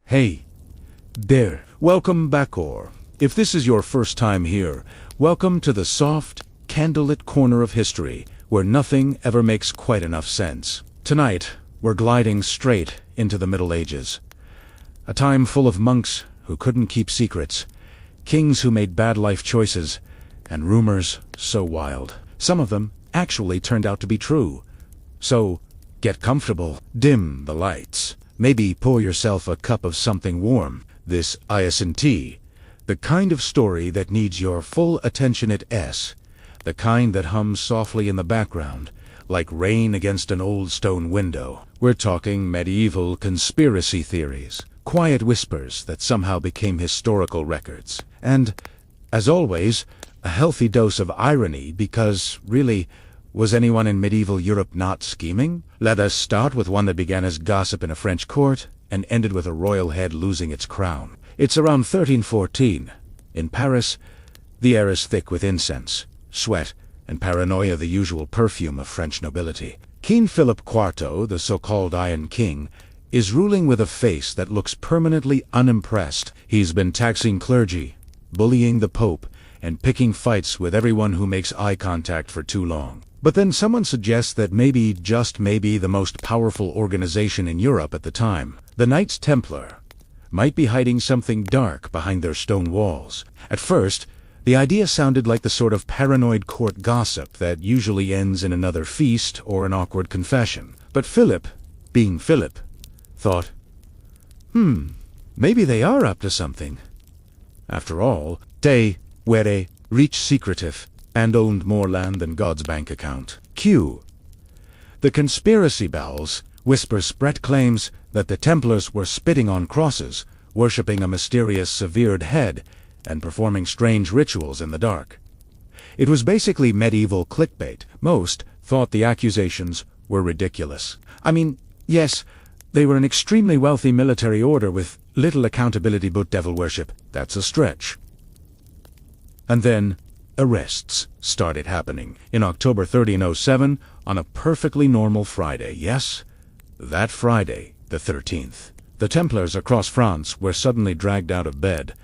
Hey, there. Welcome back, or if this is your first time here, welcome to the soft, candlelit corner of history where nothing ever makes quite enough sense. Tonight, we're gliding straight into the Middle Ages. A time full of monks who couldn't keep secrets, kings who made bad life choices, and rumors so wild. Some of them actually turned out to be true. So, get comfortable, dim the lights, maybe pour yourself a cup of something warm. This iced tea, the kind of story that needs your full attention at S, the kind that hums softly in the background, like rain against an old stone window. We're talking medieval conspiracy theories, quiet whispers that somehow became historical records. And, as always, a healthy dose of irony because, really, was anyone in medieval Europe not scheming? Let us start with one that began as gossip in a French court and ended with a royal head losing its crown. It's around 1314. In Paris, the air is thick with incense, sweat, and paranoia, the usual perfume of French nobility. King Philip IV, the so-called Iron King, is ruling with a face that looks permanently unimpressed. He's been taxing clergy, bullying the Pope, and picking fights with everyone who makes eye contact for too long. But then someone suggests that maybe, just maybe, the most powerful organization in Europe at the time, the Knights Templar, might be hiding something dark behind their stone walls. At first, the idea sounded like the sort of paranoid court gossip that usually ends in another feast or an awkward confession. But Philip, being Philip, thought, maybe they are up to something. After all, they were rich, secretive, and owned more land than God's bank account. Q. The conspiracy bowels whisper spread claims that the Templars were spitting on crosses, worshipping a mysterious severed head, and performing strange rituals in the dark. It was basically medieval clickbait. Most thought the accusations were ridiculous. I mean, yes, they were an extremely wealthy military order with little accountability but devil worship. That's a stretch. And then, arrests started happening. In October 1307, on a perfectly normal Friday, yes, that Friday, the 13th, the Templars across France were suddenly dragged out of bed,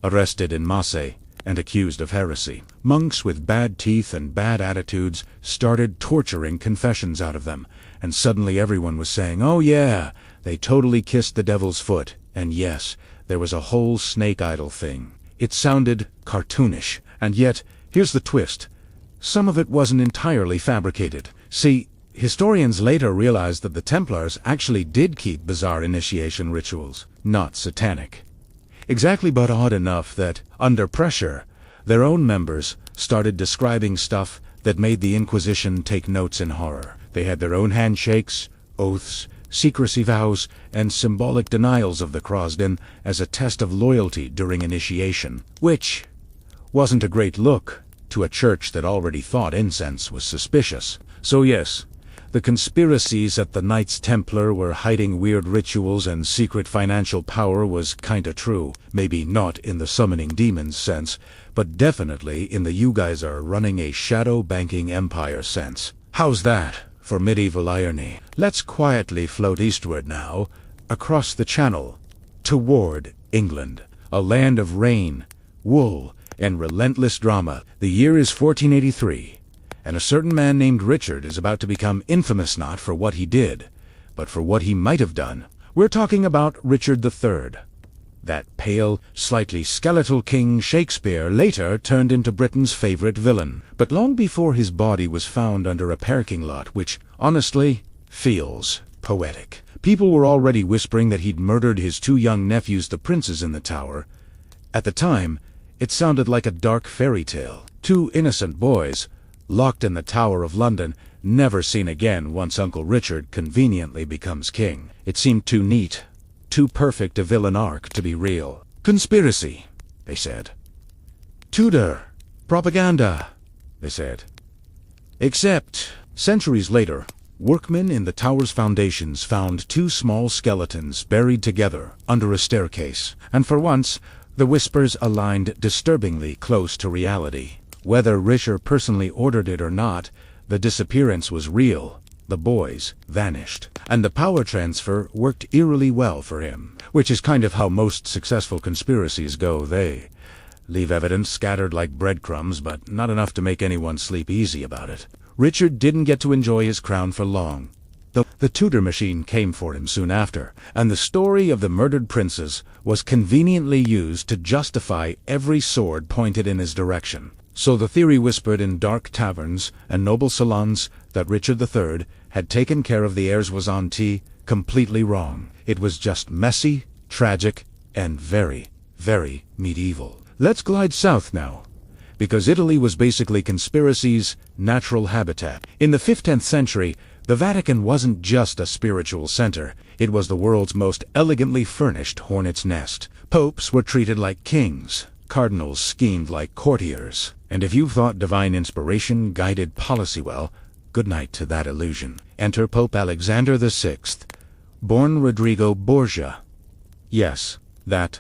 arrested in masse, and accused of heresy. Monks with bad teeth and bad attitudes started torturing confessions out of them, and suddenly everyone was saying, oh yeah, they totally kissed the devil's foot, and yes, there was a whole snake idol thing. It sounded cartoonish, and yet, here's the twist. Some of it wasn't entirely fabricated. See, historians later realized that the Templars actually did keep bizarre initiation rituals, not satanic. Exactly, but odd enough that, under pressure, their own members started describing stuff that made the Inquisition take notes in horror. They had their own handshakes, oaths, secrecy vows, and symbolic denials of the crossed-in as a test of loyalty during initiation, which wasn't a great look to a church that already thought incense was suspicious. So yes, the conspiracies at the Knights Templar were hiding weird rituals and secret financial power was kinda true. Maybe not in the summoning demons sense, but definitely in the you guys are running a shadow banking empire sense. How's that for medieval irony? Let's quietly float eastward now, across the Channel, toward England, a land of rain, wool, and relentless drama. The year is 1483. And a certain man named Richard is about to become infamous not for what he did, but for what he might have done. We're talking about Richard III. That pale, slightly skeletal king Shakespeare later turned into Britain's favorite villain. But long before his body was found under a parking lot, which, honestly, feels poetic. People were already whispering that he'd murdered his two young nephews, the princes in the Tower. At the time, it sounded like a dark fairy tale. Two innocent boys, locked in the Tower of London, never seen again once Uncle Richard conveniently becomes king. It seemed too neat, too perfect a villain arc to be real. Conspiracy, they said. Tudor propaganda, they said. Except, centuries later, workmen in the tower's foundations found two small skeletons buried together under a staircase, and for once, the whispers aligned disturbingly close to reality. Whether Richard personally ordered it or not, the disappearance was real, the boys vanished, and the power transfer worked eerily well for him, which is kind of how most successful conspiracies go. They leave evidence scattered like breadcrumbs, but not enough to make anyone sleep easy about it. Richard didn't get to enjoy his crown for long. The Tudor machine came for him soon after, and the story of the murdered princes was conveniently used to justify every sword pointed in his direction. So the theory whispered in dark taverns and noble salons that Richard III had taken care of the heirs was completely wrong. It was just messy, tragic, and very, very medieval. Let's glide south now, because Italy was basically conspiracy's natural habitat. In the 15th century, the Vatican wasn't just a spiritual center, it was the world's most elegantly furnished hornet's nest. Popes were treated like kings, cardinals schemed like courtiers, and if you thought divine inspiration guided policy well, good night to that illusion. Enter Pope Alexander VI, born Rodrigo Borgia. Yes, that.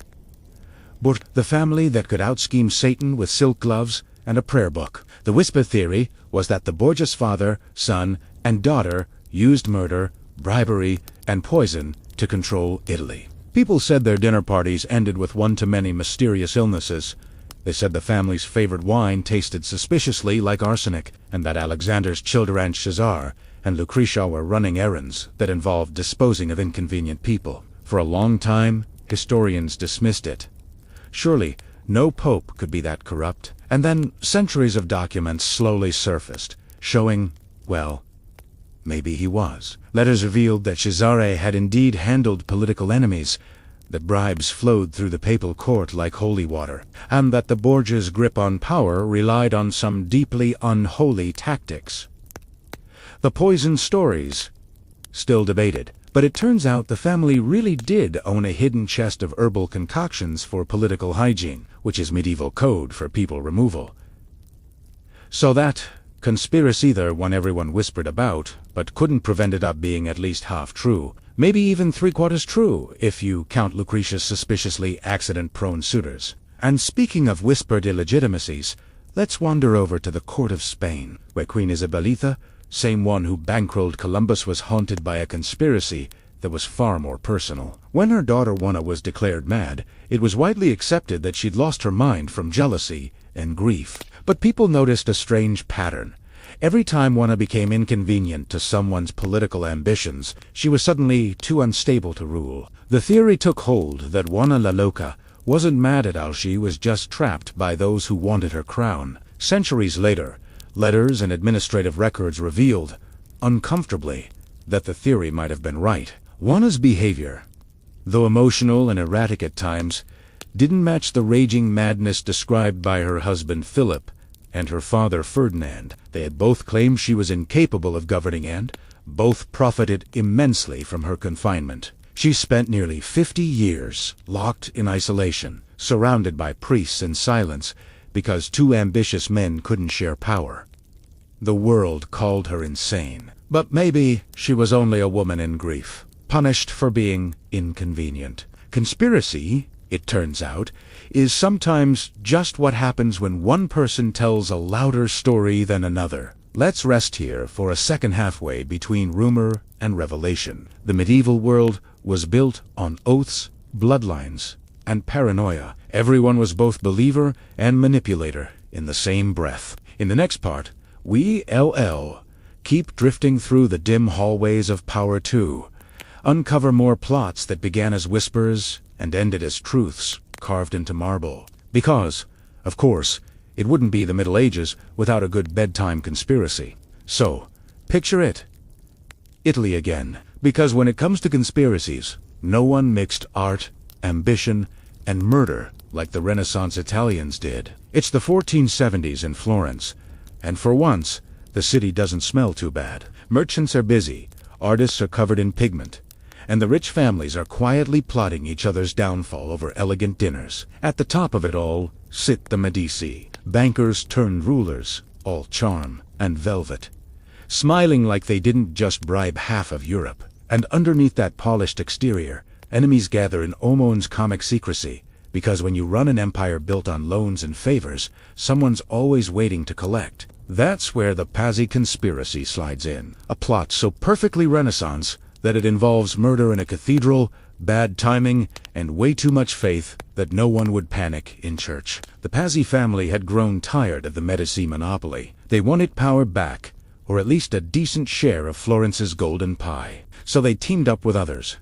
The family that could out-scheme Satan with silk gloves and a prayer book. The whisper theory was that the Borgia's father, son, and daughter used murder, bribery, and poison to control Italy. People said their dinner parties ended with one-to-many mysterious illnesses. They said the family's favorite wine tasted suspiciously like arsenic, and that Alexander's children Caesar and Lucretia were running errands that involved disposing of inconvenient people. For a long time, historians dismissed it. Surely, no pope could be that corrupt. And then centuries of documents slowly surfaced, showing, well, maybe he was. Letters revealed that Cesare had indeed handled political enemies, that bribes flowed through the papal court like holy water, and that the Borgias' grip on power relied on some deeply unholy tactics. The poison stories, still debated, but it turns out the family really did own a hidden chest of herbal concoctions for political hygiene, which is medieval code for people removal. So that conspiracy there one everyone whispered about, but couldn't prevent it up being at least half true, maybe even three-quarters true if you count Lucretia's suspiciously accident-prone suitors. And speaking of whispered illegitimacies, let's wander over to the court of Spain, where Queen Isabelita, same one who bankrolled Columbus, was haunted by a conspiracy that was far more personal. When her daughter Juana was declared mad, it was widely accepted that she'd lost her mind from jealousy and grief. But people noticed a strange pattern. Every time Juana became inconvenient to someone's political ambitions, she was suddenly too unstable to rule. The theory took hold that Juana la Loca wasn't mad at all, she was just trapped by those who wanted her crown. Centuries later, letters and administrative records revealed, uncomfortably, that the theory might have been right. Juana's behavior, though emotional and erratic at times, didn't match the raging madness described by her husband Philip and her father Ferdinand. They had both claimed she was incapable of governing, and both profited immensely from her confinement. She spent nearly 50 years locked in isolation, surrounded by priests in silence, because two ambitious men couldn't share power. The world called her insane. But maybe she was only a woman in grief, punished for being inconvenient. Conspiracy, it turns out, is sometimes just what happens when one person tells a louder story than another. Let's rest here for a second halfway between rumor and revelation. The medieval world was built on oaths, bloodlines, and paranoia. Everyone was both believer and manipulator in the same breath. In the next part, we keep drifting through the dim hallways of power to uncover more plots that began as whispers and ended as truths carved into marble. Because, of course, it wouldn't be the Middle Ages without a good bedtime conspiracy. So, picture it. Italy again. Because when it comes to conspiracies, no one mixed art, ambition, and murder like the Renaissance Italians did. It's the 1470s in Florence, and for once, the city doesn't smell too bad. Merchants are busy, artists are covered in pigment, and the rich families are quietly plotting each other's downfall over elegant dinners. At the top of it all sit the Medici, bankers turned rulers, all charm and velvet, smiling like they didn't just bribe half of Europe. And underneath that polished exterior, enemies gather in almost comic secrecy, because when you run an empire built on loans and favors, someone's always waiting to collect. That's where the Pazzi conspiracy slides in. A plot so perfectly Renaissance that it involves murder in a cathedral, bad timing, and way too much faith that no one would panic in church. The Pazzi family had grown tired of the Medici monopoly. They wanted power back, or at least a decent share of Florence's golden pie. So they teamed up with others.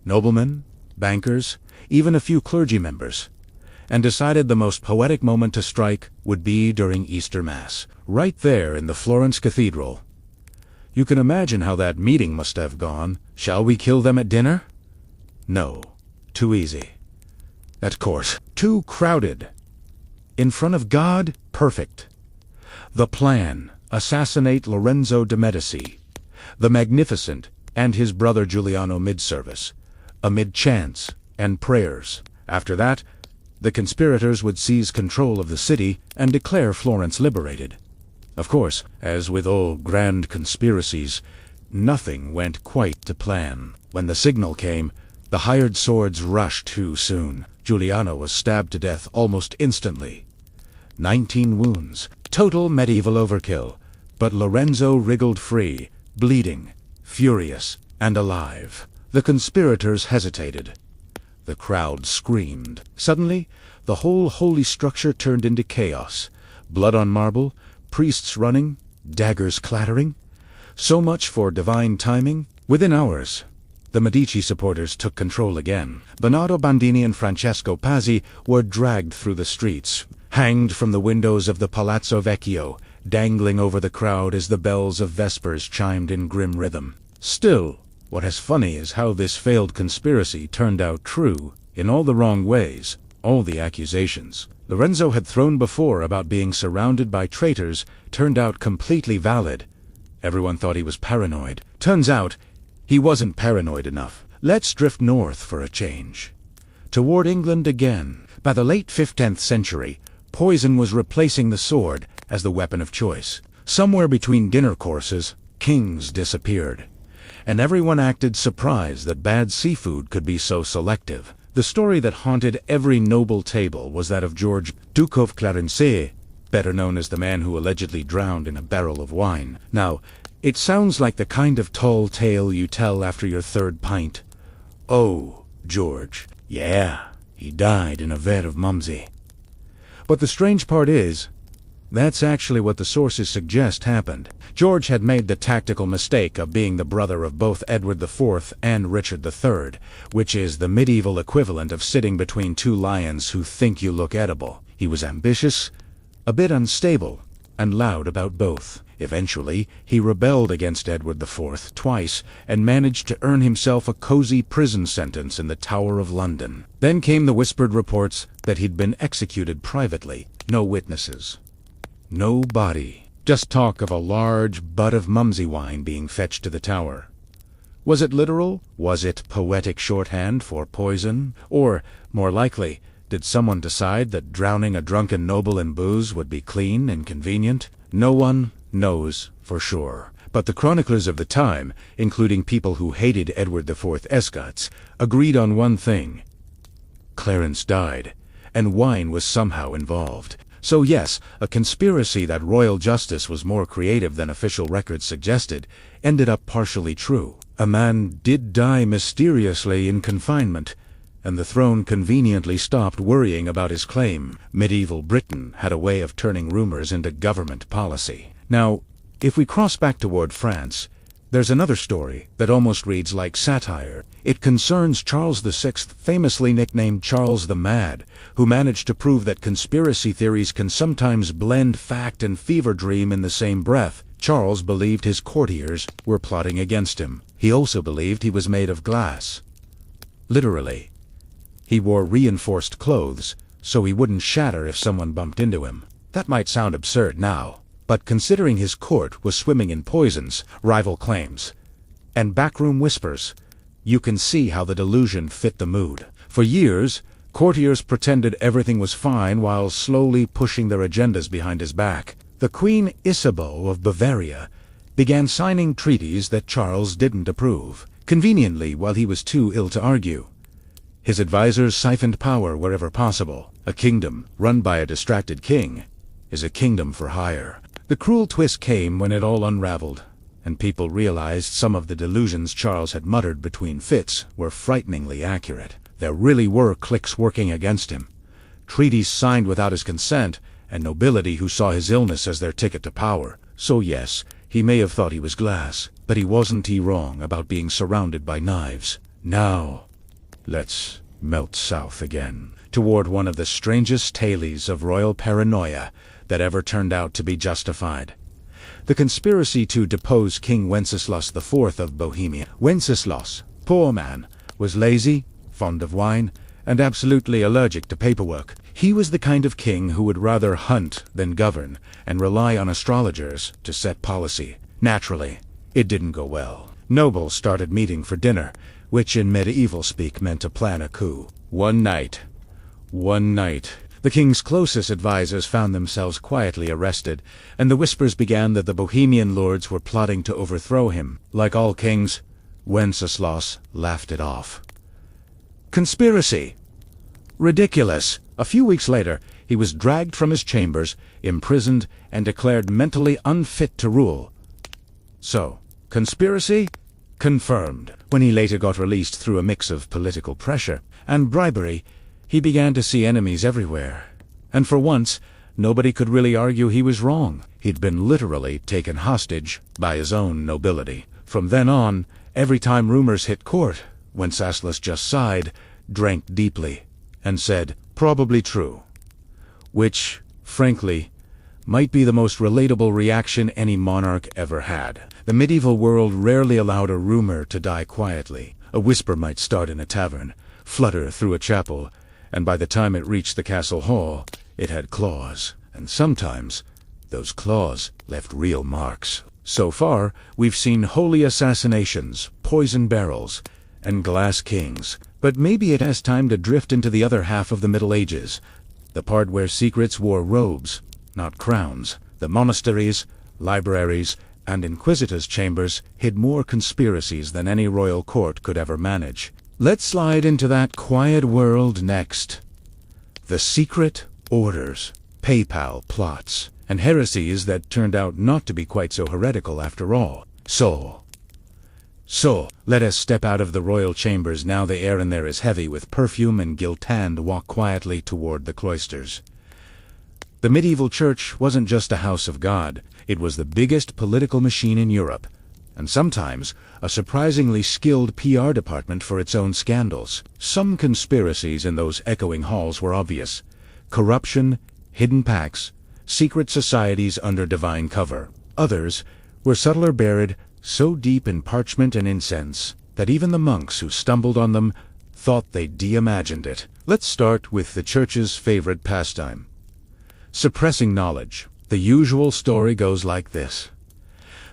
Noblemen, bankers, even a few clergy members, and decided the most poetic moment to strike would be during Easter Mass, right there in the Florence Cathedral. You can imagine how that meeting must have gone. Shall we kill them at dinner? No. Too easy. At court. Too crowded. In front of God? Perfect. The plan: assassinate Lorenzo de' Medici, the Magnificent, and his brother Giuliano mid-service, amid chants and prayers. After that, the conspirators would seize control of the city and declare Florence liberated. Of course, as with all grand conspiracies, nothing went quite to plan. When the signal came, the hired swords rushed too soon. Giuliano was stabbed to death almost instantly. 19 wounds. Total medieval overkill. But Lorenzo wriggled free, bleeding, furious, and alive. The conspirators hesitated. The crowd screamed. Suddenly, the whole holy structure turned into chaos. Blood on marble, priests running, daggers clattering. So much for divine timing. Within hours, the Medici supporters took control again. Bernardo Bandini and Francesco Pazzi were dragged through the streets, hanged from the windows of the Palazzo Vecchio, dangling over the crowd as the bells of Vespers chimed in grim rhythm. Still, what is funny is how this failed conspiracy turned out true, in all the wrong ways. All the accusations Lorenzo had thrown before about being surrounded by traitors turned out completely valid. Everyone thought he was paranoid. Turns out, he wasn't paranoid enough. Let's drift north for a change. Toward England again. By the late 15th century, poison was replacing the sword as the weapon of choice. Somewhere between dinner courses, kings disappeared, and everyone acted surprised that bad seafood could be so selective. The story that haunted every noble table was that of George, Duke of Clarence, better known as the man who allegedly drowned in a barrel of wine. Now, it sounds like the kind of tall tale you tell after your third pint. Oh, George. Yeah, he died in a vat of mumsy. But the strange part is, that's actually what the sources suggest happened. George had made the tactical mistake of being the brother of both Edward IV and Richard III, which is the medieval equivalent of sitting between two lions who think you look edible. He was ambitious, a bit unstable, and loud about both. Eventually, he rebelled against Edward IV twice and managed to earn himself a cozy prison sentence in the Tower of London. Then came the whispered reports that he'd been executed privately. No witnesses. No body. Just talk of a large butt of mumsy wine being fetched to the tower. Was it literal? Was it poetic shorthand for poison? Or, more likely, did someone decide that drowning a drunken noble in booze would be clean and convenient? No one knows for sure. But the chroniclers of the time, including people who hated Edward IV Escotts, agreed on one thing. Clarence died, and wine was somehow involved. So yes, a conspiracy that royal justice was more creative than official records suggested ended up partially true. A man did die mysteriously in confinement, and the throne conveniently stopped worrying about his claim. Medieval Britain had a way of turning rumors into government policy. Now, if we cross back toward France, there's another story that almost reads like satire. It concerns Charles VI, famously nicknamed Charles the Mad, who managed to prove that conspiracy theories can sometimes blend fact and fever dream in the same breath. Charles believed his courtiers were plotting against him. He also believed he was made of glass. Literally. He wore reinforced clothes, so he wouldn't shatter if someone bumped into him. That might sound absurd now, but considering his court was swimming in poisons, rival claims, and backroom whispers, you can see how the delusion fit the mood. For years, courtiers pretended everything was fine while slowly pushing their agendas behind his back. The Queen Isabeau of Bavaria began signing treaties that Charles didn't approve, conveniently while he was too ill to argue. His advisors siphoned power wherever possible. A kingdom run by a distracted king is a kingdom for hire. The cruel twist came when it all unraveled, and people realized some of the delusions Charles had muttered between fits were frighteningly accurate. There really were cliques working against him, treaties signed without his consent, and nobility who saw his illness as their ticket to power. So yes, he may have thought he was glass, but he wasn't wrong about being surrounded by knives. Now, let's melt south again, toward one of the strangest tales of royal paranoia that ever turned out to be justified. The conspiracy to depose King Wenceslas IV of Bohemia. Wenceslas, poor man, was lazy, fond of wine, and absolutely allergic to paperwork. He was the kind of king who would rather hunt than govern, and rely on astrologers to set policy. Naturally, it didn't go well. Nobles started meeting for dinner, which in medieval speak meant to plan a coup. One night, the king's closest advisors found themselves quietly arrested, and the whispers began that the Bohemian lords were plotting to overthrow him. Like all kings, Wenceslas laughed it off. Conspiracy! Ridiculous! A few weeks later, he was dragged from his chambers, imprisoned, and declared mentally unfit to rule. So, conspiracy? Confirmed. When he later got released through a mix of political pressure and bribery, he began to see enemies everywhere. And for once, nobody could really argue he was wrong. He'd been literally taken hostage by his own nobility. From then on, every time rumors hit court, Wenceslas just sighed, drank deeply, and said, "Probably true." Which, frankly, might be the most relatable reaction any monarch ever had. The medieval world rarely allowed a rumor to die quietly. A whisper might start in a tavern, flutter through a chapel, and by the time it reached the castle hall, it had claws. And sometimes, those claws left real marks. So far, we've seen holy assassinations, poison barrels, and glass kings. But maybe it has time to drift into the other half of the Middle Ages, the part where secrets wore robes, not crowns. The monasteries, libraries, and inquisitors' chambers hid more conspiracies than any royal court could ever manage. Let's slide into that quiet world next. The secret orders, papal plots, and heresies that turned out not to be quite so heretical after all. So, let us step out of the royal chambers now the air in there is heavy with perfume and gilt and walk quietly toward the cloisters. The medieval church wasn't just a house of God, it was the biggest political machine in Europe, and sometimes a surprisingly skilled PR department for its own scandals. Some conspiracies in those echoing halls were obvious: corruption, hidden pacts, secret societies under divine cover. Others were subtler, buried so deep in parchment and incense that even the monks who stumbled on them thought they'd de-imagined it. Let's start with the church's favorite pastime: suppressing knowledge. The usual story goes like this.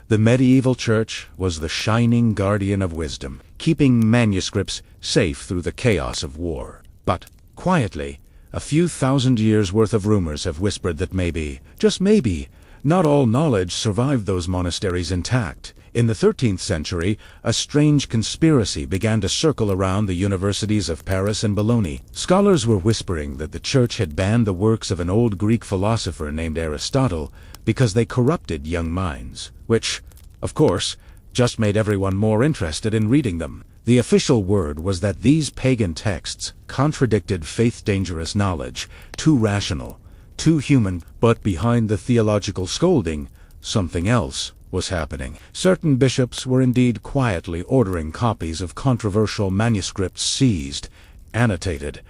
The medieval church was the shining guardian of wisdom, keeping manuscripts safe through the chaos of war. But, quietly, a few thousand years' worth of rumors have whispered that maybe, just maybe, not all knowledge survived those monasteries intact. In the 13th century, a strange conspiracy began to circle around the universities of Paris and Bologna. Scholars were whispering that the church had banned the works of an old Greek philosopher named Aristotle because they corrupted young minds, which, of course, just made everyone more interested in reading them. The official word was that these pagan texts contradicted faith-dangerous knowledge, too rational, too human. But behind the theological scolding, something else was happening. Certain bishops were indeed quietly ordering copies of controversial manuscripts seized, annotated,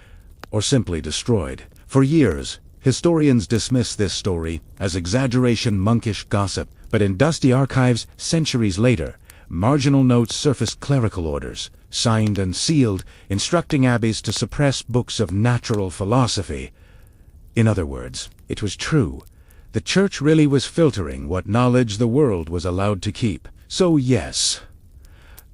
or simply destroyed. For years, historians dismissed this story as exaggeration, monkish gossip, but in dusty archives centuries later, marginal notes surfaced: clerical orders, signed and sealed, instructing abbeys to suppress books of natural philosophy. In other words, it was true. The church really was filtering what knowledge the world was allowed to keep. So yes,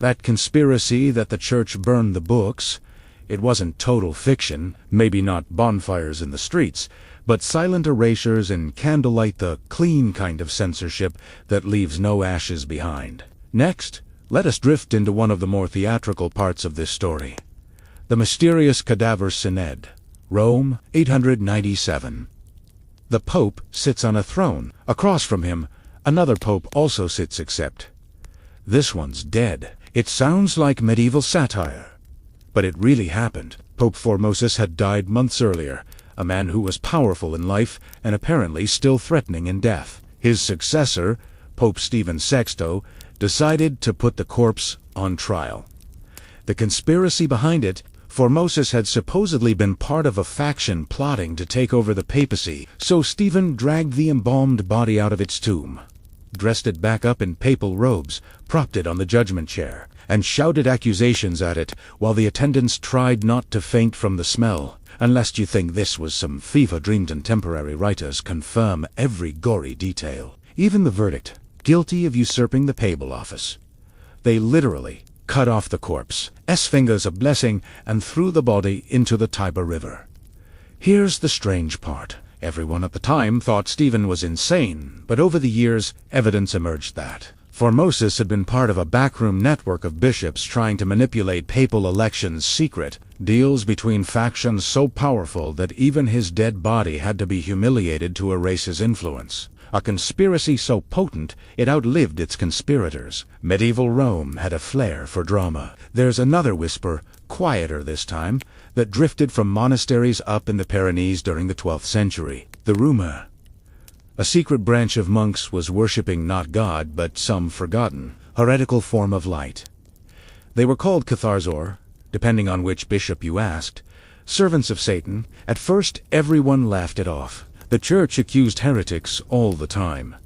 that conspiracy that the church burned the books, it wasn't total fiction, maybe not bonfires in the streets, but silent erasures in candlelight, the clean kind of censorship that leaves no ashes behind. Next, let us drift into one of the more theatrical parts of this story. The mysterious Cadaver Synod, Rome, 897. The Pope sits on a throne. Across from him, another Pope also sits, except this one's dead. It sounds like medieval satire, but it really happened. Pope Formosus had died months earlier, a man who was powerful in life and apparently still threatening in death. His successor, Pope Stephen VI, decided to put the corpse on trial. The conspiracy behind it: Formosus had supposedly been part of a faction plotting to take over the papacy, so Stephen dragged the embalmed body out of its tomb, dressed it back up in papal robes, propped it on the judgment chair, and shouted accusations at it while the attendants tried not to faint from the smell. Unless you think this was some fever-dreamed contemporary writers confirm every gory detail. Even the verdict: guilty of usurping the papal office. They literally cut off the corpse, fingers a blessing, and threw the body into the Tiber River. Here's the strange part. Everyone at the time thought Stephen was insane, but over the years, evidence emerged that Formosus had been part of a backroom network of bishops trying to manipulate papal elections, secret deals between factions so powerful that even his dead body had to be humiliated to erase his influence. A conspiracy so potent it outlived its conspirators. Medieval Rome had a flair for drama. There's another whisper, quieter this time, that drifted from monasteries up in the Pyrenees during the 12th century. The rumor: a secret branch of monks was worshipping not God but some forgotten, heretical form of light. They were called Catharzor, depending on which bishop you asked, servants of Satan. At first everyone laughed it off. The church accused heretics all the time.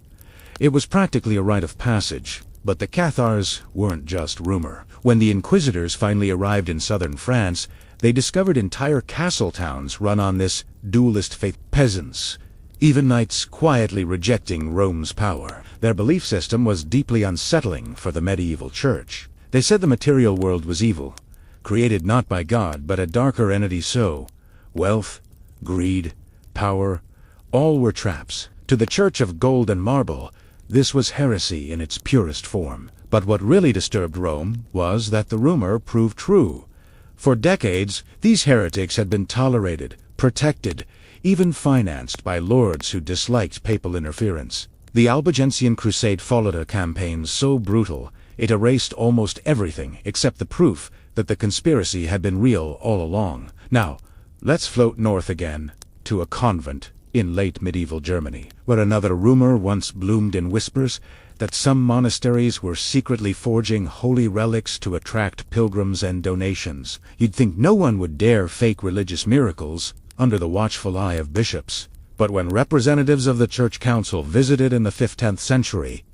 It was practically a rite of passage, but the Cathars weren't just rumor. When the inquisitors finally arrived in southern France, they discovered entire castle towns run on this dualist faith. Peasants, even knights, quietly rejecting Rome's power. Their belief system was deeply unsettling for the medieval church. They said the material world was evil, created not by God but a darker entity. So wealth, greed, power, all were traps. To the Church of Gold and Marble, this was heresy in its purest form. But what really disturbed Rome was that the rumor proved true. For decades, these heretics had been tolerated, protected, even financed by lords who disliked papal interference. The Albigensian Crusade followed a campaign so brutal, it erased almost everything except the proof that the conspiracy had been real all along. Now, let's float north again, to a convent in late medieval Germany, where another rumor once bloomed in whispers: that some monasteries were secretly forging holy relics to attract pilgrims and donations. You'd think no one would dare fake religious miracles under the watchful eye of bishops. But when representatives of the church council visited in the 15th century,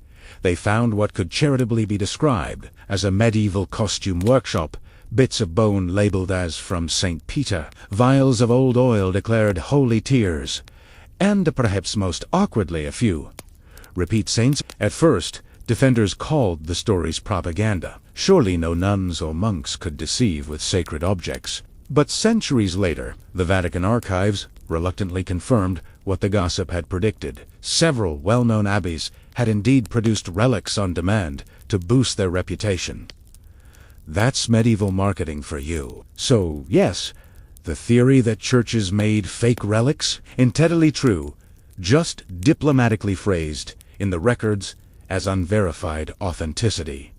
they found what could charitably be described as a medieval costume workshop: bits of bone labeled as from St. Peter, vials of old oil declared holy tears, and perhaps most awkwardly a few repeat saints. At first, defenders called the stories propaganda. Surely no nuns or monks could deceive with sacred objects. But centuries later, the Vatican archives reluctantly confirmed what the gossip had predicted. Several well-known abbeys had indeed produced relics on demand to boost their reputation. That's medieval marketing for you. So, yes, the theory that churches made fake relics? Entirely true, just diplomatically phrased in the records as unverified authenticity.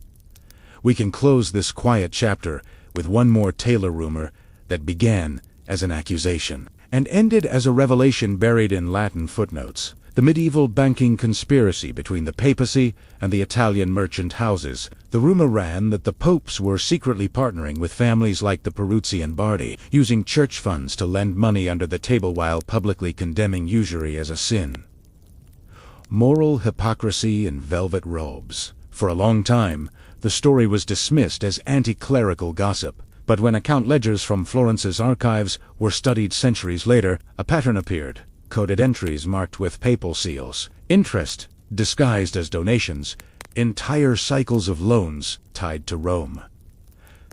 We can close this quiet chapter with one more Taylor rumor that began as an accusation and ended as a revelation buried in Latin footnotes: the medieval banking conspiracy between the papacy and the Italian merchant houses. The rumor ran that the popes were secretly partnering with families like the Peruzzi and Bardi, using church funds to lend money under the table while publicly condemning usury as a sin. Moral hypocrisy in velvet robes. For a long time, the story was dismissed as anti-clerical gossip. But when account ledgers from Florence's archives were studied centuries later, a pattern appeared: coded entries marked with papal seals, interest disguised as donations, entire cycles of loans tied to Rome.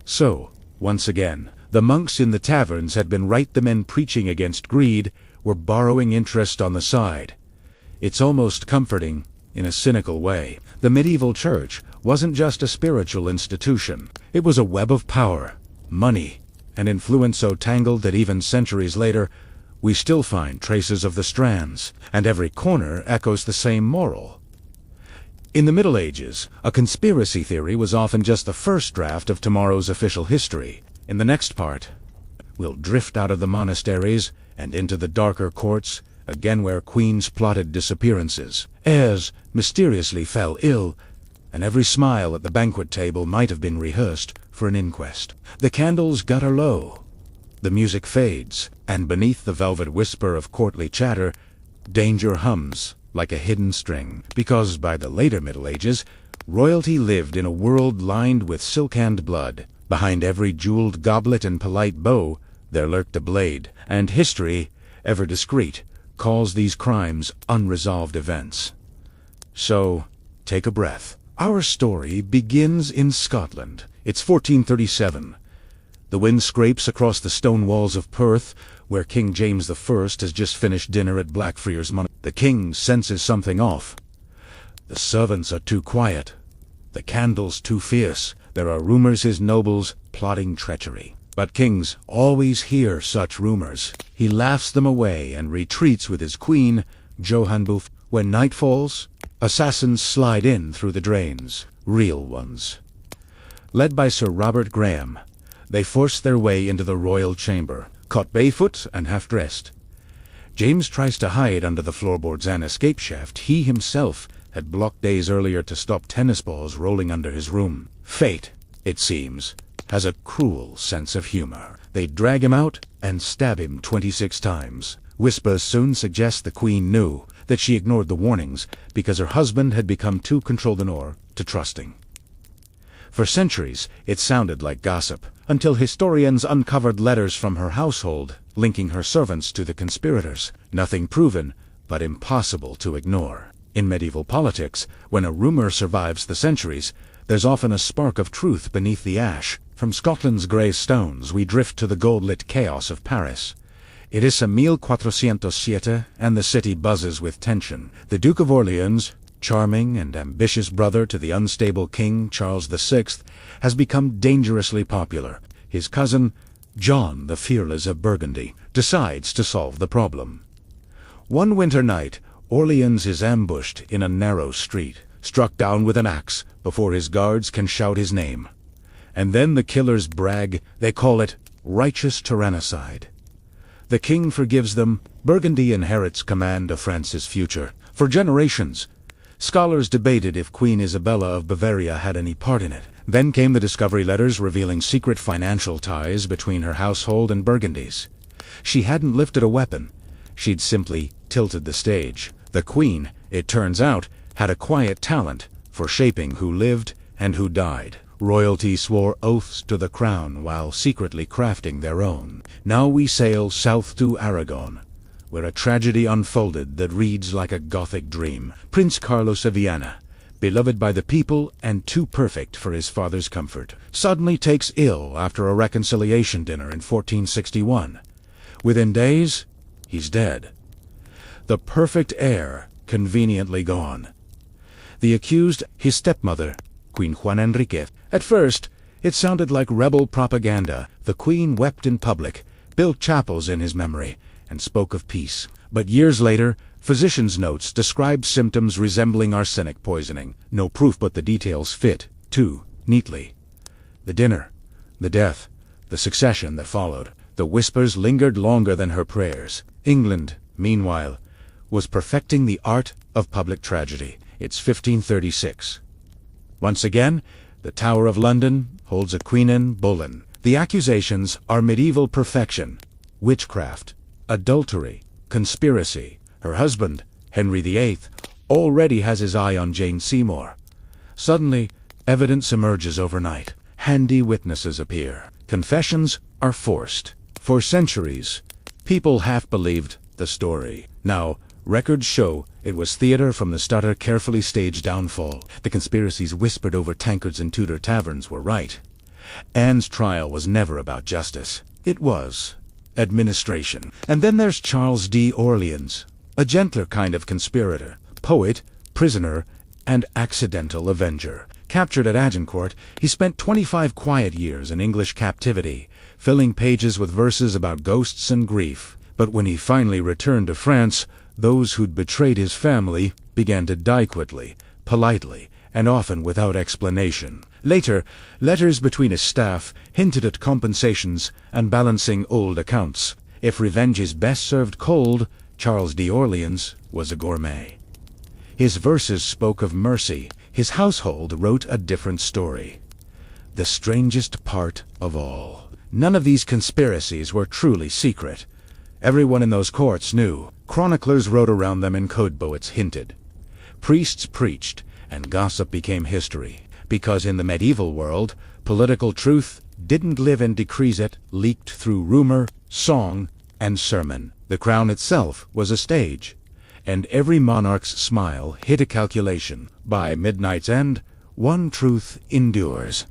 So, once again, the monks in the taverns had been right. The men preaching against greed were borrowing interest on the side. It's almost comforting, in a cynical way. The medieval church wasn't just a spiritual institution. It was a web of power, money, and influence so tangled that even centuries later, we still find traces of the strands, and every corner echoes the same moral. In the Middle Ages, a conspiracy theory was often just the first draft of tomorrow's official history. In the next part, we'll drift out of the monasteries and into the darker courts, again where queens plotted disappearances, heirs mysteriously fell ill, and every smile at the banquet table might have been rehearsed for an inquest. The candles gutter low, the music fades, and beneath the velvet whisper of courtly chatter, danger hums like a hidden string. Because by the later Middle Ages, royalty lived in a world lined with silk-and blood. Behind every jeweled goblet and polite bow, there lurked a blade, and history, ever discreet, calls these crimes unresolved events. So, take a breath. Our story begins in Scotland. It's 1437. The wind scrapes across the stone walls of Perth, where King James I has just finished dinner at Blackfriars Monastery. The king senses something off. The servants are too quiet. The candles too fierce. There are rumors his nobles plotting treachery. But kings always hear such rumors. He laughs them away and retreats with his queen, Johann Boof. When night falls, assassins slide in through the drains, real ones. Led by Sir Robert Graham, they force their way into the royal chamber, caught barefoot and half-dressed. James tries to hide under the floorboards and escape shaft he himself had blocked days earlier to stop tennis balls rolling under his room. Fate, it seems, has a cruel sense of humor. They drag him out and stab him 26 times. Whispers soon suggest the queen knew that she ignored the warnings because her husband had become too controlling to trusting. For centuries, it sounded like gossip, until historians uncovered letters from her household linking her servants to the conspirators. Nothing proven, but impossible to ignore. In medieval politics, when a rumor survives the centuries, there's often a spark of truth beneath the ash. From Scotland's grey stones, we drift to the gold-lit chaos of Paris. It is 1407, and the city buzzes with tension. The Duke of Orleans, charming and ambitious brother to the unstable King Charles VI, has become dangerously popular. His cousin, John the Fearless of Burgundy, decides to solve the problem. One winter night, Orleans is ambushed in a narrow street, struck down with an axe before his guards can shout his name. And then the killers brag. They call it righteous tyrannicide. The king forgives them. Burgundy inherits command of France's future. For generations, scholars debated if Queen Isabella of Bavaria had any part in it. Then came the discovery letters revealing secret financial ties between her household and Burgundy's. She hadn't lifted a weapon. She'd simply tilted the stage. The queen, it turns out, had a quiet talent for shaping who lived and who died. Royalty swore oaths to the crown while secretly crafting their own. Now we sail south to Aragon, where a tragedy unfolded that reads like a Gothic dream. Prince Carlos of Viana, beloved by the people and too perfect for his father's comfort, suddenly takes ill after a reconciliation dinner in 1461. Within days, he's dead. The perfect heir conveniently gone. The accused, his stepmother, Queen Juana Enrique. At first, it sounded like rebel propaganda. The queen wept in public, built chapels in his memory, and spoke of peace. But years later, physicians' notes described symptoms resembling arsenic poisoning. No proof, but the details fit, too, neatly. The dinner, the death, the succession that followed. The whispers lingered longer than her prayers. England, meanwhile, was perfecting the art of public tragedy. It's 1536. Once again, the Tower of London holds a Queen Boleyn. The accusations are medieval perfection: witchcraft, adultery, conspiracy. Her husband, Henry VIII, already has his eye on Jane Seymour. Suddenly, evidence emerges overnight. Handy witnesses appear. Confessions are forced. For centuries, people half believed the story. Now, records show it was theater from the start. Her carefully staged downfall. The conspiracies whispered over tankards in Tudor taverns were right. Anne's trial was never about justice. It was administration. And then there's Charles d'Orleans, a gentler kind of conspirator, poet, prisoner, and accidental avenger. Captured at Agincourt, he spent 25 quiet years in English captivity, filling pages with verses about ghosts and grief. But when he finally returned to France, those who'd betrayed his family began to die quickly, politely, and often without explanation. Later, letters between his staff hinted at compensations and balancing old accounts. If revenge is best served cold, Charles d'Orleans was a gourmet. His verses spoke of mercy. His household wrote a different story. The strangest part of all. None of these conspiracies were truly secret. Everyone in those courts knew. Chroniclers wrote around them and code poets hinted. Priests preached, and gossip became history. Because in the medieval world, political truth didn't live in decrees, it leaked through rumor, song, and sermon. The crown itself was a stage, and every monarch's smile hid a calculation. By midnight's end, one truth endures.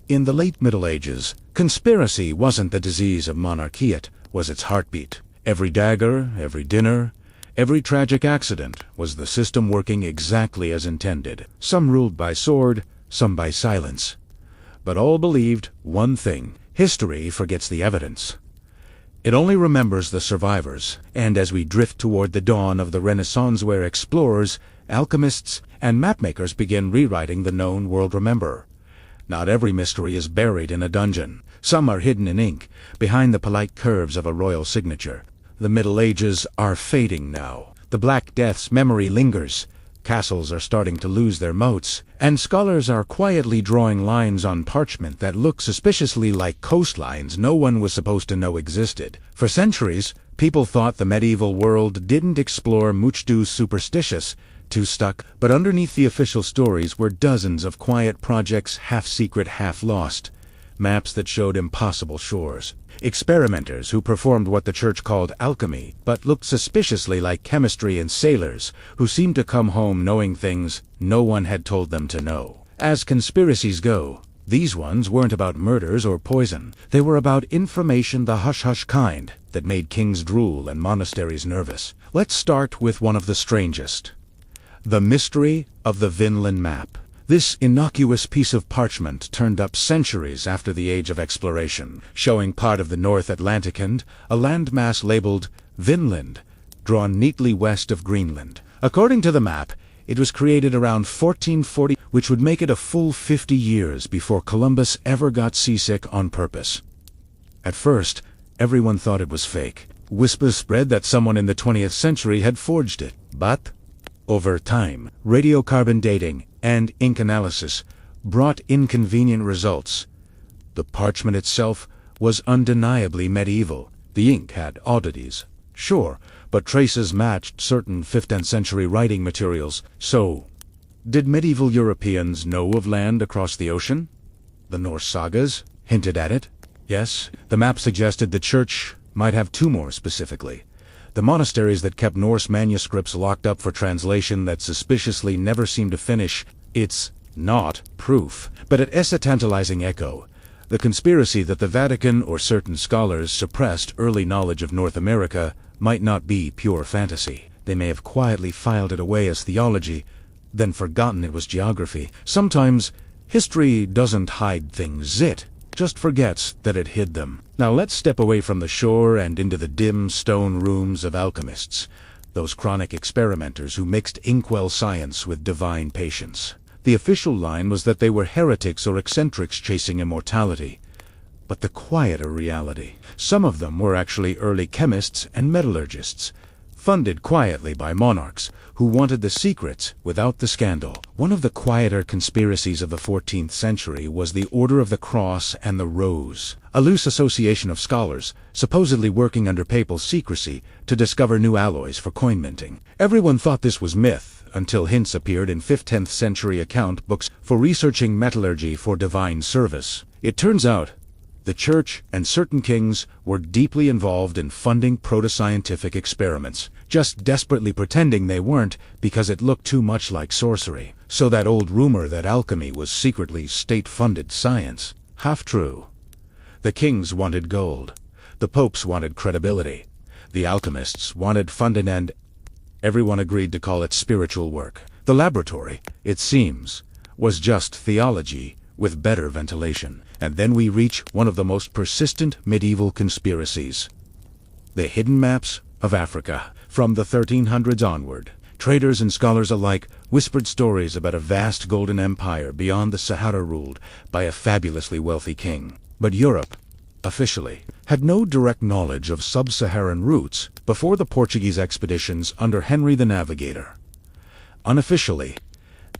In the late Middle Ages, conspiracy wasn't the disease of monarchy, it was its heartbeat. Every dagger, every dinner, every tragic accident was the system working exactly as intended. Some ruled by sword, some by silence. But all believed one thing: history forgets the evidence. It only remembers the survivors. And as we drift toward the dawn of the Renaissance, where explorers, alchemists, and mapmakers begin rewriting the known world, remember, not every mystery is buried in a dungeon. Some are hidden in ink, behind the polite curves of a royal signature. The Middle Ages are fading now. The Black Death's memory lingers. Castles are starting to lose their moats, and scholars are quietly drawing lines on parchment that look suspiciously like coastlines no one was supposed to know existed. For centuries, people thought the medieval world didn't explore much too superstitious, too stuck, but underneath the official stories were dozens of quiet projects, half secret, half lost. Maps that showed impossible shores. Experimenters who performed what the church called alchemy, but looked suspiciously like chemistry, and sailors who seemed to come home knowing things no one had told them to know. As conspiracies go, these ones weren't about murders or poison. They were about information, the hush-hush kind that made kings drool and monasteries nervous. Let's start with one of the strangest. The mystery of the Vinland map. This innocuous piece of parchment turned up centuries after the age of exploration, showing part of the North Atlantic and a landmass labeled Vinland, drawn neatly west of Greenland. According to the map, it was created around 1440, which would make it a full 50 years before Columbus ever got seasick on purpose. At first, everyone thought it was fake. Whispers spread that someone in the 20th century had forged it. But over time, radiocarbon dating and ink analysis brought inconvenient results. The parchment itself was undeniably medieval. The ink had oddities, sure, but traces matched certain 15th century writing materials. So, did medieval Europeans know of land across the ocean? The Norse sagas hinted at it. Yes, the map suggested the church might have two more specifically. The monasteries that kept Norse manuscripts locked up for translation that suspiciously never seemed to finish. It's not proof, but it is a tantalizing echo. The conspiracy that the Vatican or certain scholars suppressed early knowledge of North America might not be pure fantasy. They may have quietly filed it away as theology, then forgotten it was geography. Sometimes history doesn't hide things, it just forgets that it hid them. Now let's step away from the shore and into the dim stone rooms of alchemists, those chronic experimenters who mixed inkwell science with divine patience. The official line was that they were heretics or eccentrics chasing immortality. But the quieter reality, some of them were actually early chemists and metallurgists, funded quietly by monarchs who wanted the secrets without the scandal. One of the quieter conspiracies of the 14th century was the Order of the Cross and the Rose, a loose association of scholars, supposedly working under papal secrecy to discover new alloys for coin minting. Everyone thought this was myth, until hints appeared in 15th century account books for researching metallurgy for divine service. It turns out the church and certain kings were deeply involved in funding proto-scientific experiments, just desperately pretending they weren't because it looked too much like sorcery. So that old rumor that alchemy was secretly state-funded science, half true. The kings wanted gold. The popes wanted credibility. The alchemists wanted funding, and everyone agreed to call it spiritual work. The laboratory, it seems, was just theology with better ventilation. And then we reach one of the most persistent medieval conspiracies. The hidden maps of Africa. From the 1300s onward, traders and scholars alike whispered stories about a vast golden empire beyond the Sahara ruled by a fabulously wealthy king. But Europe, officially, had no direct knowledge of sub-Saharan routes before the Portuguese expeditions under Henry the Navigator. Unofficially,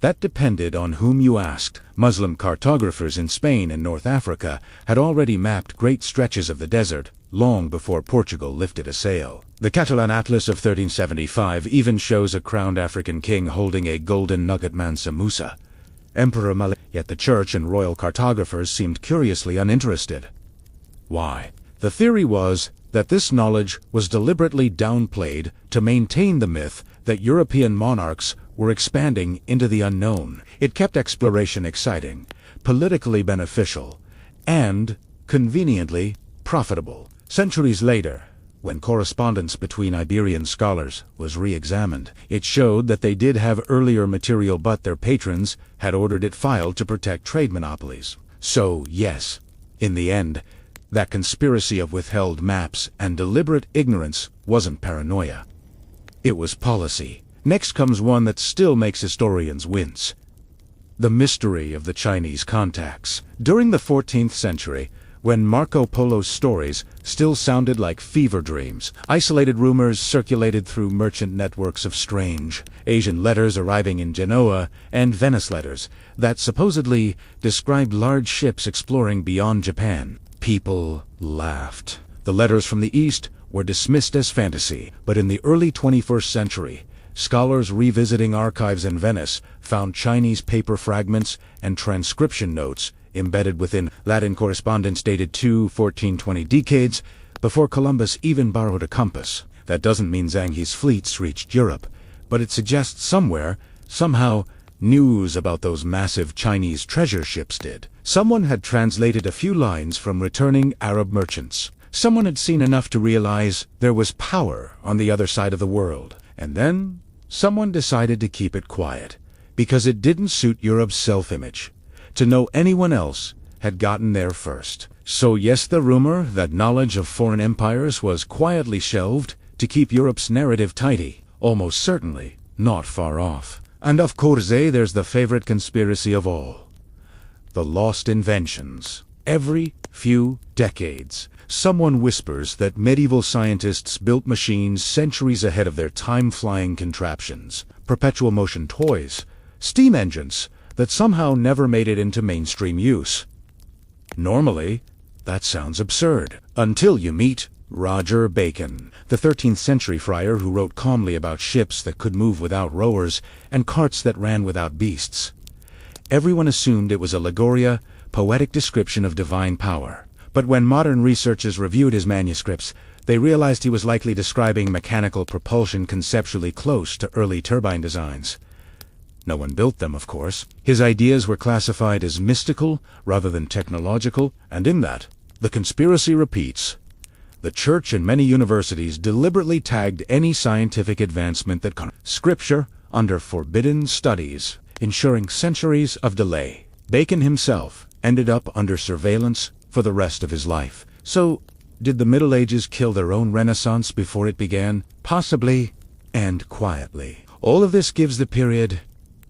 that depended on whom you asked. Muslim cartographers in Spain and North Africa had already mapped great stretches of the desert long before Portugal lifted a sail. The Catalan Atlas of 1375 even shows a crowned African king holding a golden nugget Mansa Musa, Emperor Malik. Yet the church and royal cartographers seemed curiously uninterested. Why? The theory was that this knowledge was deliberately downplayed to maintain the myth that European monarchs were expanding into the unknown. It kept exploration exciting, politically beneficial, and, conveniently, profitable. Centuries later, when correspondence between Iberian scholars was re-examined, it showed that they did have earlier material, but their patrons had ordered it filed to protect trade monopolies. So, yes, in the end, that conspiracy of withheld maps and deliberate ignorance wasn't paranoia. It was policy. Next comes one that still makes historians wince. The mystery of the Chinese contacts. During the 14th century, when Marco Polo's stories still sounded like fever dreams, isolated rumors circulated through merchant networks of strange Asian letters arriving in Genoa and Venice letters that supposedly described large ships exploring beyond Japan. People laughed. The letters from the East were dismissed as fantasy, but in the early 21st century, scholars revisiting archives in Venice found Chinese paper fragments and transcription notes embedded within Latin correspondence dated 1420, decades before Columbus even borrowed a compass. That doesn't mean Zhang He's fleets reached Europe, but it suggests somewhere, somehow, news about those massive Chinese treasure ships did. Someone had translated a few lines from returning Arab merchants. Someone had seen enough to realize there was power on the other side of the world. And then, someone decided to keep it quiet, because it didn't suit Europe's self-image to know anyone else had gotten there first. So yes, the rumor that knowledge of foreign empires was quietly shelved to keep Europe's narrative tidy, almost certainly not far off. And of course, there's the favorite conspiracy of all. The lost inventions. Every few decades, someone whispers that medieval scientists built machines centuries ahead of their time-flying contraptions, perpetual motion toys, steam engines that somehow never made it into mainstream use. Normally, that sounds absurd, until you meet Roger Bacon, the 13th century friar who wrote calmly about ships that could move without rowers and carts that ran without beasts. Everyone assumed it was a Allegoria, poetic description of divine power. But when modern researchers reviewed his manuscripts, they realized he was likely describing mechanical propulsion conceptually close to early turbine designs. No one built them, of course. His ideas were classified as mystical rather than technological, and in that, the conspiracy repeats. The church and many universities deliberately tagged any scientific advancement that Scripture under forbidden studies, ensuring centuries of delay. Bacon himself ended up under surveillance for the rest of his life. So, did the Middle Ages kill their own Renaissance before it began? Possibly, and quietly. All of this gives the period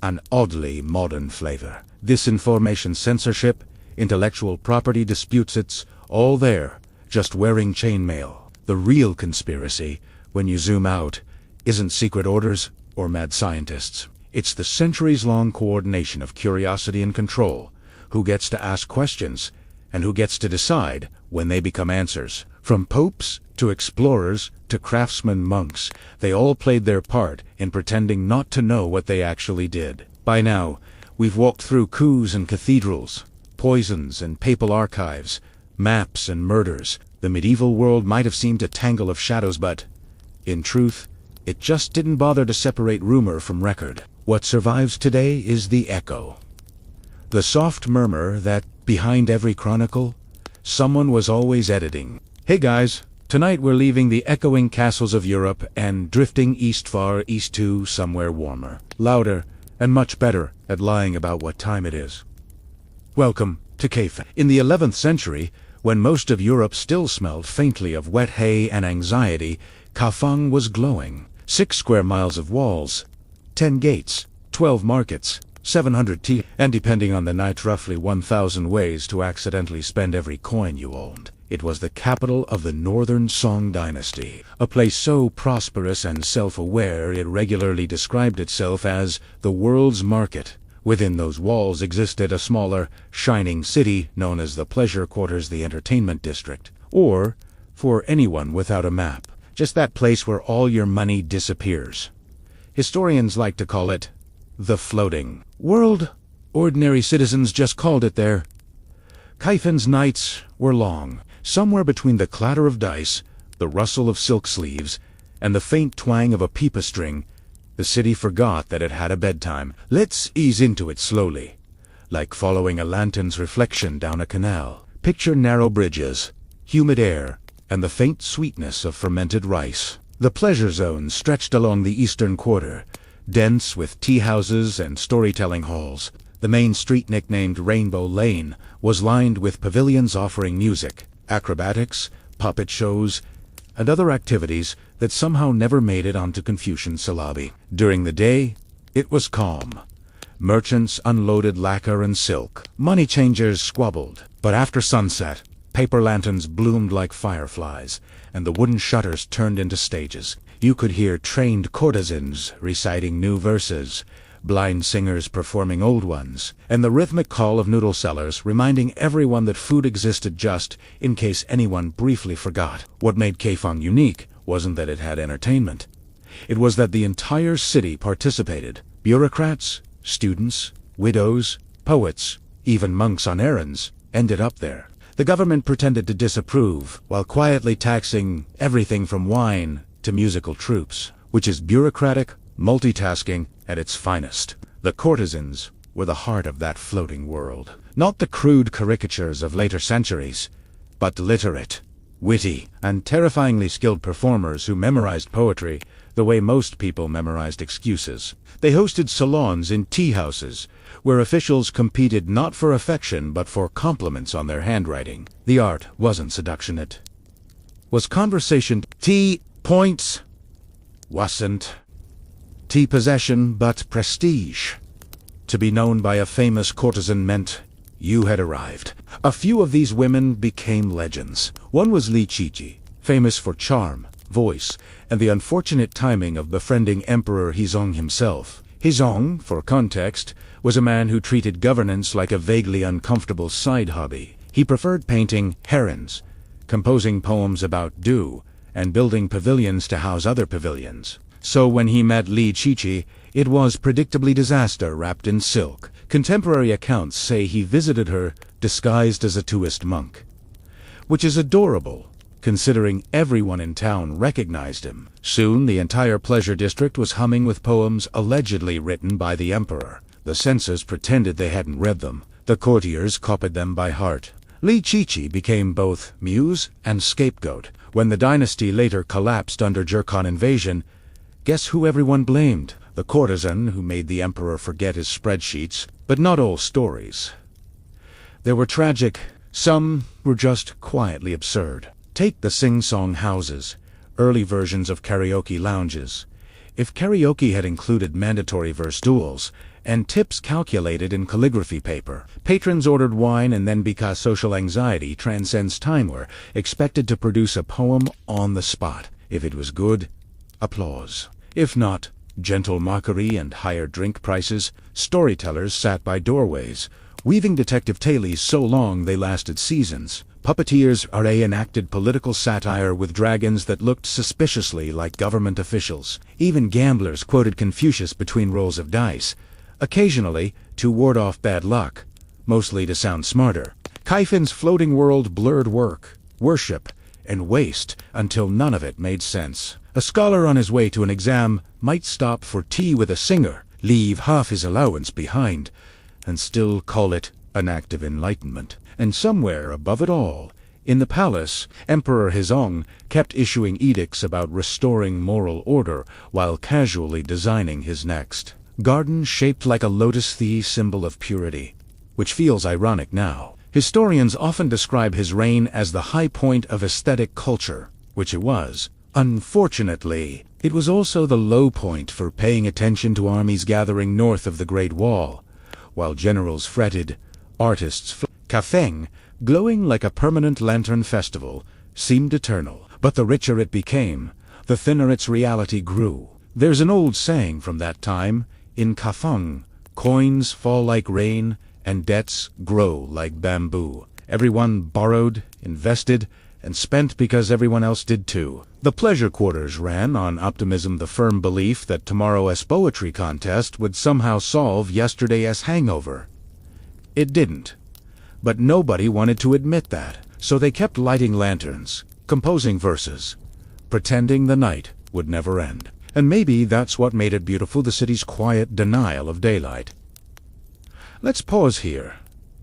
an oddly modern flavor. Disinformation, censorship, intellectual property disputes, it's all there, just wearing chainmail. The real conspiracy, when you zoom out, isn't secret orders or mad scientists. It's the centuries-long coordination of curiosity and control. Who gets to ask questions, and who gets to decide when they become answers. From popes to explorers to craftsmen monks, they all played their part in pretending not to know what they actually did. By now, we've walked through coups and cathedrals, poisons and papal archives, maps and murders. The medieval world might have seemed a tangle of shadows, but, in truth, it just didn't bother to separate rumor from record. What survives today is the echo. The soft murmur that, behind every chronicle, someone was always editing. Hey guys, tonight we're leaving the echoing castles of Europe and drifting east, far east to somewhere warmer, louder, and much better at lying about what time it is. Welcome to Kaifeng. In the 11th century, When most of Europe still smelled faintly of wet hay and anxiety, Kaifeng was glowing. 6 square miles of walls, 10 gates, 12 markets, 700 tea, and depending on the night, roughly 1,000 ways to accidentally spend every coin you owned. It was the capital of the Northern Song Dynasty, a place so prosperous and self-aware it regularly described itself as the world's market. Within those walls existed a smaller, shining city known as the Pleasure Quarters, the Entertainment District, or, for anyone without a map, just that place where all your money disappears. Historians like to call it the floating world. Ordinary citizens just called it there. Kaifeng's nights were long. Somewhere between the clatter of dice, the rustle of silk sleeves, and the faint twang of a pipa string, the city forgot that it had a bedtime. Let's ease into it slowly, like following a lantern's reflection down a canal. Picture narrow bridges, humid air, and the faint sweetness of fermented rice. The pleasure zone stretched along the eastern quarter, dense with tea houses and storytelling halls. The main street, nicknamed Rainbow Lane, was lined with pavilions offering music, acrobatics, puppet shows, and other activities that somehow never made it onto Confucian syllabi. During the day, it was calm. Merchants unloaded lacquer and silk. Money changers squabbled. But after sunset, paper lanterns bloomed like fireflies, and the wooden shutters turned into stages. You could hear trained courtesans reciting new verses, blind singers performing old ones, and the rhythmic call of noodle sellers reminding everyone that food existed just in case anyone briefly forgot. What made Kaifeng unique wasn't that it had entertainment. It was that the entire city participated. Bureaucrats, students, widows, poets, even monks on errands ended up there. The government pretended to disapprove, while quietly taxing everything from wine to musical troupes, which is bureaucratic multitasking at its finest. The courtesans were the heart of that floating world. Not the crude caricatures of later centuries, but literate, witty, and terrifyingly skilled performers who memorized poetry the way most people memorized excuses. They hosted salons in tea houses, where officials competed not for affection but for compliments on their handwriting. The art wasn't seduction, it was conversation. Tea points wasn't tea possession, but prestige. To be known by a famous courtesan meant you had arrived. A few of these women became legends. One was Li Qiqi, famous for charm, voice, and the unfortunate timing of befriending Emperor Heizong himself. Heizong, for context, was a man who treated governance like a vaguely uncomfortable side hobby. He preferred painting herons, composing poems about dew, and building pavilions to house other pavilions. So when he met Li Qiqi, it was predictably disaster wrapped in silk. Contemporary accounts say he visited her disguised as a Taoist monk, which is adorable, considering everyone in town recognized him. Soon the entire pleasure district was humming with poems allegedly written by the emperor. The censors pretended they hadn't read them. The courtiers copied them by heart. Li Qiqi became both muse and scapegoat. When the dynasty later collapsed under Jurkhan invasion, guess who everyone blamed? The courtesan who made the emperor forget his spreadsheets. But not all stories. There were tragic, some were just quietly absurd. Take the sing-song houses, early versions of karaoke lounges. If karaoke had included mandatory verse duels, and tips calculated in calligraphy paper, patrons ordered wine and then, because social anxiety transcends time, were expected to produce a poem on the spot. If it was good, applause. If not, gentle mockery and higher drink prices. Storytellers sat by doorways, weaving detective tales so long they lasted seasons. Puppeteers enacted political satire with dragons that looked suspiciously like government officials. Even gamblers quoted Confucius between rolls of dice, occasionally to ward off bad luck, mostly to sound smarter. Kaifeng's floating world blurred work, worship, and waste until none of it made sense. A scholar on his way to an exam might stop for tea with a singer, leave half his allowance behind, and still call it an act of enlightenment. And somewhere above it all, in the palace, Emperor Heizong kept issuing edicts about restoring moral order while casually designing his next garden shaped like a lotus, the symbol of purity. Which feels ironic now, Historians often describe his reign as the high point of aesthetic culture, which it was. Unfortunately, it was also the low point for paying attention to armies gathering north of the Great Wall. While generals fretted, artists Kaifeng, glowing like a permanent lantern festival, seemed eternal. But the richer it became, the thinner its reality grew. There's an old saying from that time, in Kaifeng, coins fall like rain, and debts grow like bamboo. Everyone borrowed, invested, and spent because everyone else did too. The pleasure quarters ran on optimism, the firm belief that tomorrow's poetry contest would somehow solve yesterday's hangover. It didn't. But nobody wanted to admit that, so they kept lighting lanterns, composing verses, pretending the night would never end. And maybe that's what made it beautiful, the city's quiet denial of daylight. Let's pause here.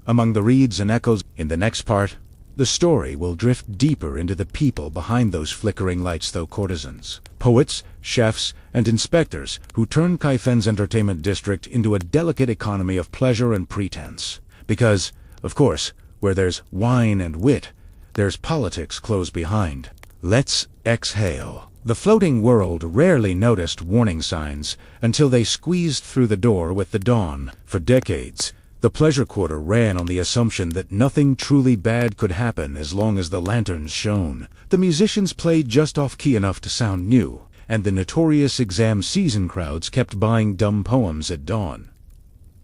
Among the reeds and echoes, in the next part, the story will drift deeper into the people behind those flickering lights, though courtesans, poets, chefs, and inspectors who turned Kaifeng's entertainment district into a delicate economy of pleasure and pretense. Because, of course, where there's wine and wit, there's politics close behind. Let's exhale. The floating world rarely noticed warning signs until they squeezed through the door with the dawn. For decades, the pleasure quarter ran on the assumption that nothing truly bad could happen as long as the lanterns shone. The musicians played just off-key enough to sound new, and the notorious exam season crowds kept buying dumb poems at dawn.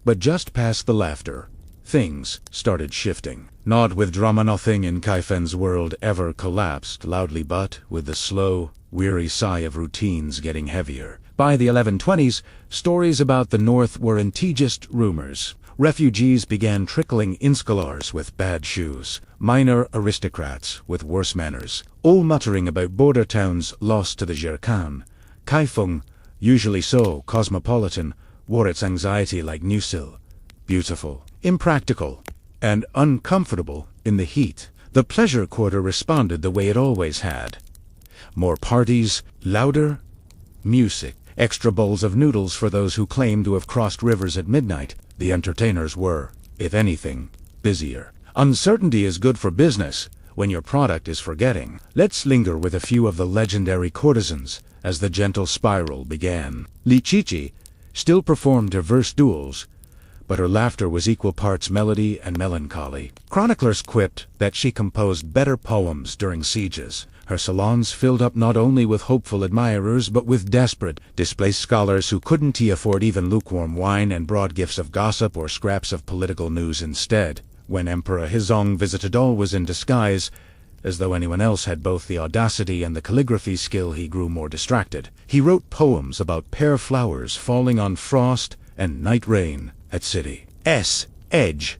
But just past the laughter, things started shifting. Not with drama, nothing in Kaifeng's world ever collapsed loudly, but with the slow, weary sigh of routines getting heavier. By the 1120s, stories about the North were just rumors. Refugees began trickling in scholars with bad shoes, minor aristocrats with worse manners, all muttering about border towns lost to the Jirkan. Kaifeng, usually so cosmopolitan, wore its anxiety like Nusil. Beautiful, impractical, and uncomfortable in the heat. The pleasure quarter responded the way it always had. More parties, louder music, extra bowls of noodles for those who claimed to have crossed rivers at midnight. The entertainers were, if anything, busier. Uncertainty is good for business when your product is forgetting. Let's linger with a few of the legendary courtesans as the gentle spiral began. Lichichi still performed her verse duels, but her laughter was equal parts melody and melancholy. Chroniclers quipped that she composed better poems during sieges. Her salons filled up not only with hopeful admirers but with desperate, displaced scholars who couldn't afford even lukewarm wine and brought gifts of gossip or scraps of political news instead. When Emperor Hizong visited, all was in disguise. As though anyone else had both the audacity and the calligraphy skill, he grew more distracted. He wrote poems about pear flowers falling on frost and night rain at city's edge.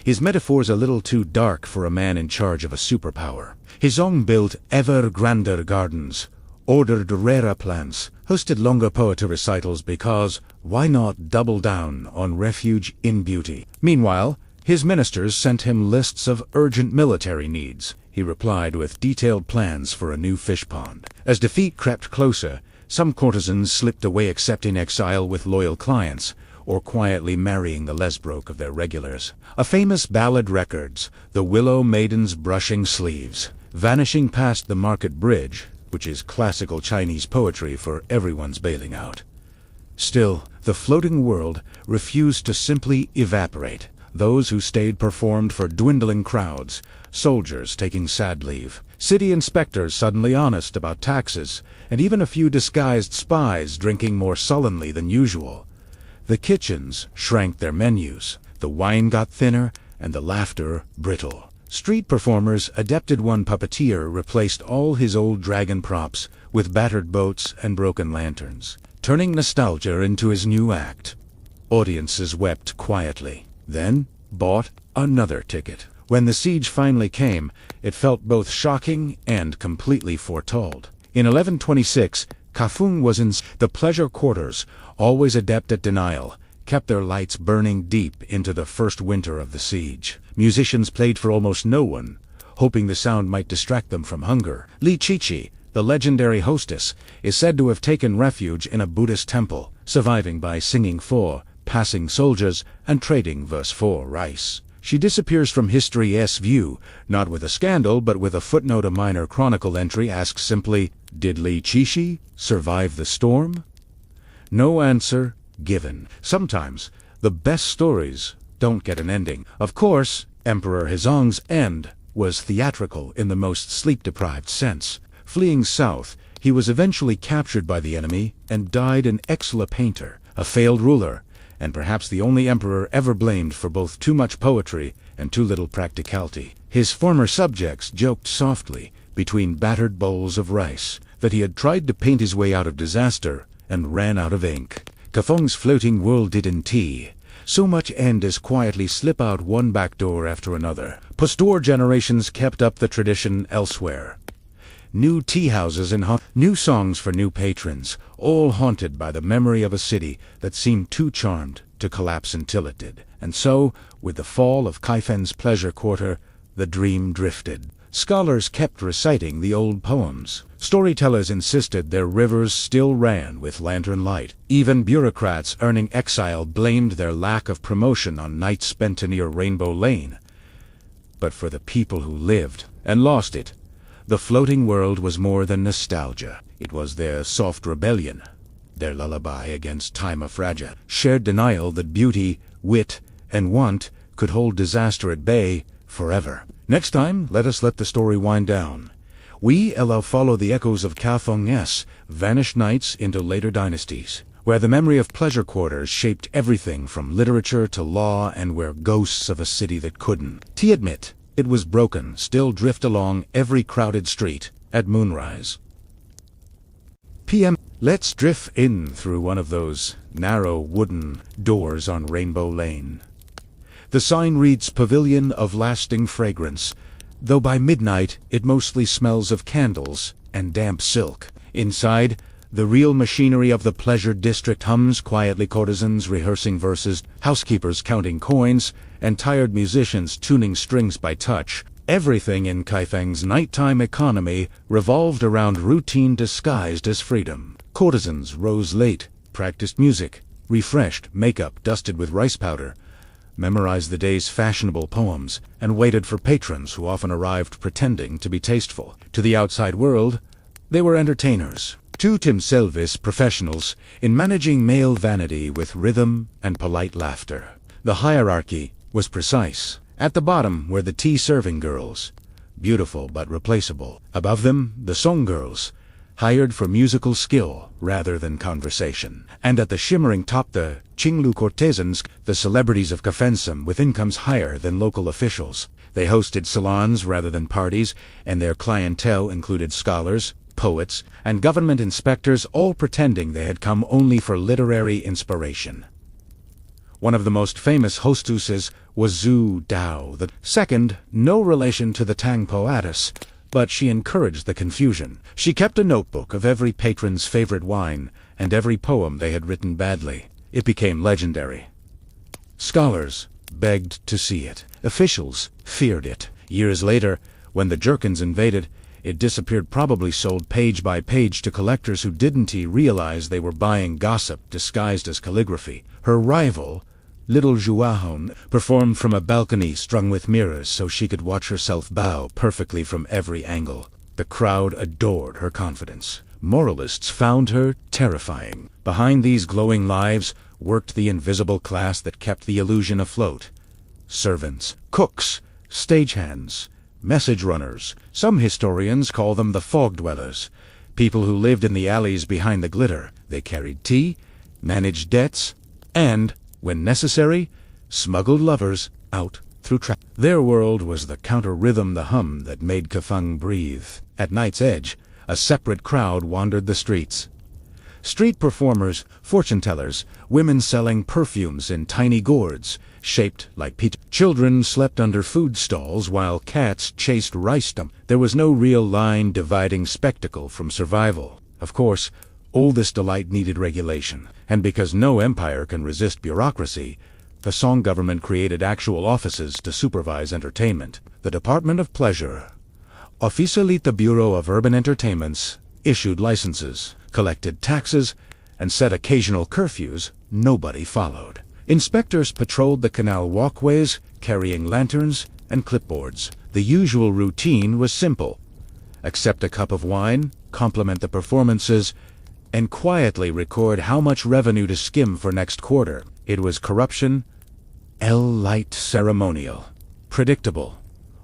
His metaphors a little too dark for a man in charge of a superpower. Hizong built ever grander gardens, ordered rarer plants, hosted longer poetry recitals because why not double down on refuge in beauty? Meanwhile, his ministers sent him lists of urgent military needs. He replied with detailed plans for a new fish pond. As defeat crept closer, some courtesans slipped away, accepting exile with loyal clients, or quietly marrying the lesbroke of their regulars. A famous ballad records the willow maiden's brushing sleeves, vanishing past the market bridge, which is classical Chinese poetry for everyone's bailing out. Still, the floating world refused to simply evaporate. Those who stayed performed for dwindling crowds, soldiers taking sad leave, city inspectors suddenly honest about taxes, and even a few disguised spies drinking more sullenly than usual. The kitchens shrank their menus, the wine got thinner, and the laughter brittle. Street performers, adapted one puppeteer replaced all his old dragon props with battered boats and broken lanterns, turning nostalgia into his new act. Audiences wept quietly, then bought another ticket. When the siege finally came, it felt both shocking and completely foretold. In 1126, Kaifeng was in the pleasure quarters, always adept at denial, kept their lights burning deep into the first winter of the siege. Musicians played for almost no one, hoping the sound might distract them from hunger. Lichichi, the legendary hostess, is said to have taken refuge in a Buddhist temple, surviving by singing for passing soldiers and trading verse for rice. She disappears from history's view, not with a scandal, but with a footnote. A minor chronicle entry asks simply, "Did Li Qishi survive the storm?" No answer given. Sometimes, the best stories don't get an ending. Of course, Emperor Hizong's end was theatrical in the most sleep-deprived sense. Fleeing south, he was eventually captured by the enemy and died an excellent painter, a failed ruler, and perhaps the only emperor ever blamed for both too much poetry and too little practicality. His former subjects joked softly, between battered bowls of rice, that he had tried to paint his way out of disaster and ran out of ink. Kaifeng's floating world didn't so much end as quietly slip out one back door after another. Post-war generations kept up the tradition elsewhere. New tea houses and new songs for new patrons, all haunted by the memory of a city that seemed too charmed to collapse until it did. And so, with the fall of Kaifeng's pleasure quarter, the dream drifted. Scholars kept reciting the old poems. Storytellers insisted their rivers still ran with lantern light. Even bureaucrats earning exile blamed their lack of promotion on nights spent near Rainbow Lane. But for the people who lived and lost it, the floating world was more than nostalgia. It was their soft rebellion, their lullaby against time of fragile, shared denial that beauty, wit, and want could hold disaster at bay forever. Next time, let the story wind down. We'll follow the echoes of Kaifeng's vanished nights into later dynasties, where the memory of pleasure quarters shaped everything from literature to law, and where ghosts of a city that couldn't admit it was broken still drift along every crowded street at moonrise. PM. Let's drift in through one of those narrow wooden doors on Rainbow Lane. The sign reads Pavilion of Lasting Fragrance, though by midnight it mostly smells of candles and damp silk. Inside, the real machinery of the pleasure district hums quietly, courtesans rehearsing verses, housekeepers counting coins, and tired musicians tuning strings by touch. Everything in Kaifeng's nighttime economy revolved around routine disguised as freedom. Courtesans rose late, practiced music, refreshed makeup dusted with rice powder, memorized the day's fashionable poems, and waited for patrons who often arrived pretending to be tasteful. To the outside world, they were entertainers, to themselves professionals in managing male vanity with rhythm and polite laughter. The hierarchy was precise. At the bottom were the tea-serving girls, beautiful but replaceable. Above them, the song girls, hired for musical skill rather than conversation. And at the shimmering top, the Qinglu courtesans, the celebrities of Kaifeng with incomes higher than local officials. They hosted salons rather than parties, and their clientele included scholars, poets, and government inspectors, all pretending they had come only for literary inspiration. One of the most famous hostesses was Zhu Dao, the second, no relation to the Tang poetess, but she encouraged the confusion. She kept a notebook of every patron's favorite wine and every poem they had written badly. It became legendary. Scholars begged to see it. Officials feared it. Years later, when the Jerkins invaded, it disappeared, probably sold page by page to collectors who didn't realize they were buying gossip disguised as calligraphy. Her rival, Little Zhuahong, performed from a balcony strung with mirrors so she could watch herself bow perfectly from every angle. The crowd adored her confidence. Moralists found her terrifying. Behind these glowing lives worked the invisible class that kept the illusion afloat. Servants, cooks, stagehands, message runners. Some historians call them the fog dwellers, people who lived in the alleys behind the glitter. They carried tea, managed debts, and, when necessary, smuggled lovers out through traffic. Their world was the counter-rhythm, the hum that made Kaifeng breathe. At night's edge, a separate crowd wandered the streets. Street performers, fortune-tellers, women selling perfumes in tiny gourds, shaped like peach. Children slept under food stalls while cats chased rice stumps. There was no real line dividing spectacle from survival. Of course, all this delight needed regulation, and because no empire can resist bureaucracy, the Song government created actual offices to supervise entertainment. The Department of Pleasure, officially the Bureau of Urban Entertainments, issued licenses, collected taxes, and set occasional curfews nobody followed. Inspectors patrolled the canal walkways, carrying lanterns and clipboards. The usual routine was simple: accept a cup of wine, compliment the performances, and quietly record how much revenue to skim for next quarter. It was corruption, light ceremonial, predictable,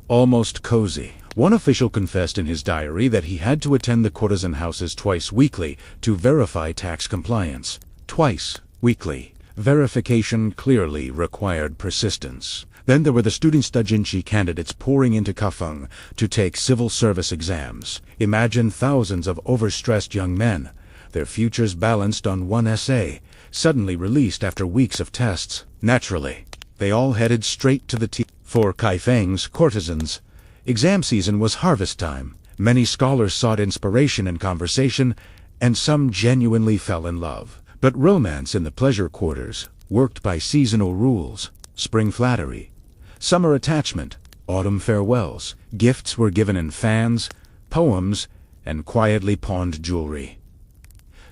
almost cozy. One official confessed in his diary that he had to attend the courtesan houses twice weekly to verify tax compliance. Twice weekly. Verification clearly required persistence. Then there were the studentstudinchi candidates pouring into Kaifeng to take civil service exams. Imagine thousands of overstressed young men, their futures balanced on one essay, suddenly released after weeks of tests. Naturally, they all headed straight to the For Kaifeng's courtesans, exam season was harvest time. Many scholars sought inspiration in conversation, and some genuinely fell in love. But romance in the pleasure quarters worked by seasonal rules: spring flattery, summer attachment, autumn farewells. Gifts were given in fans, poems, and quietly pawned jewelry.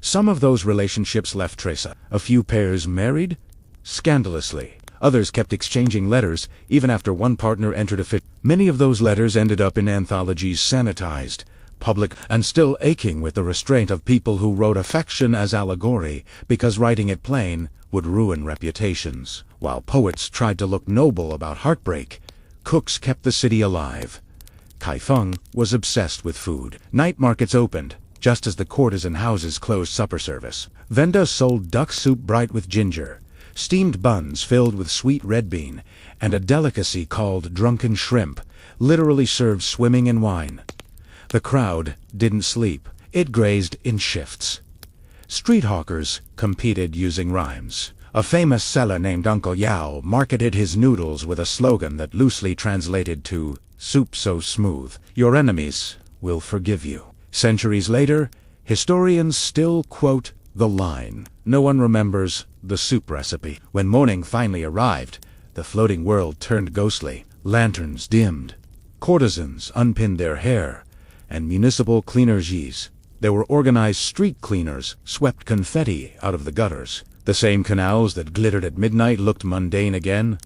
Some of those relationships left traces. A few pairs married scandalously. Others kept exchanging letters, even after one partner entered a fit. Many of those letters ended up in anthologies sanitized, public, and still aching with the restraint of people who wrote affection as allegory, because writing it plain would ruin reputations. While poets tried to look noble about heartbreak, cooks kept the city alive. Kaifeng was obsessed with food. Night markets opened, just as the courtesan houses closed supper service. Vendors sold duck soup bright with ginger, steamed buns filled with sweet red bean, and a delicacy called drunken shrimp, literally served swimming in wine. The crowd didn't sleep. It grazed in shifts. Street hawkers competed using rhymes. A famous seller named Uncle Yao marketed his noodles with a slogan that loosely translated to "Soup so smooth, your enemies will forgive you." Centuries later, historians still quote the line. No one remembers the soup recipe. When morning finally arrived, the floating world turned ghostly. Lanterns dimmed. Courtesans unpinned their hair, and municipal cleanergies. There were organized street cleaners, swept confetti out of the gutters. The same canals that glittered at midnight looked mundane again,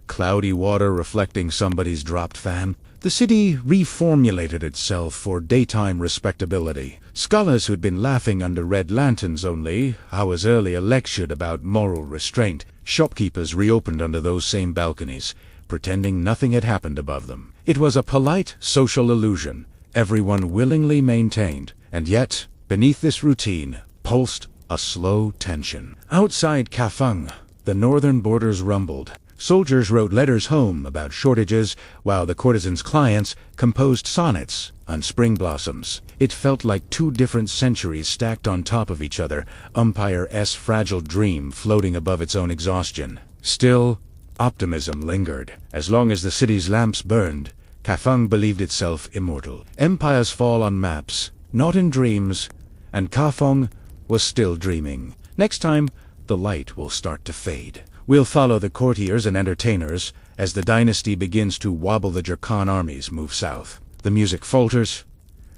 cloudy water reflecting somebody's dropped fan. The city reformulated itself for daytime respectability. Scholars who'd been laughing under red lanterns only hours earlier lectured about moral restraint. Shopkeepers reopened under those same balconies, pretending nothing had happened above them. It was a polite social illusion everyone willingly maintained, and yet, beneath this routine, pulsed a slow tension. Outside Kaifeng, the northern borders rumbled. Soldiers wrote letters home about shortages, while the courtesans' clients composed sonnets on spring blossoms. It felt like two different centuries stacked on top of each other, Empire's fragile dream floating above its own exhaustion. Still, optimism lingered. As long as the city's lamps burned, Kaifeng believed itself immortal. Empires fall on maps, not in dreams, and Kaifeng was still dreaming. Next time, the light will start to fade. We'll follow the courtiers and entertainers as the dynasty begins to wobble. The Jurkhan armies move south. The music falters,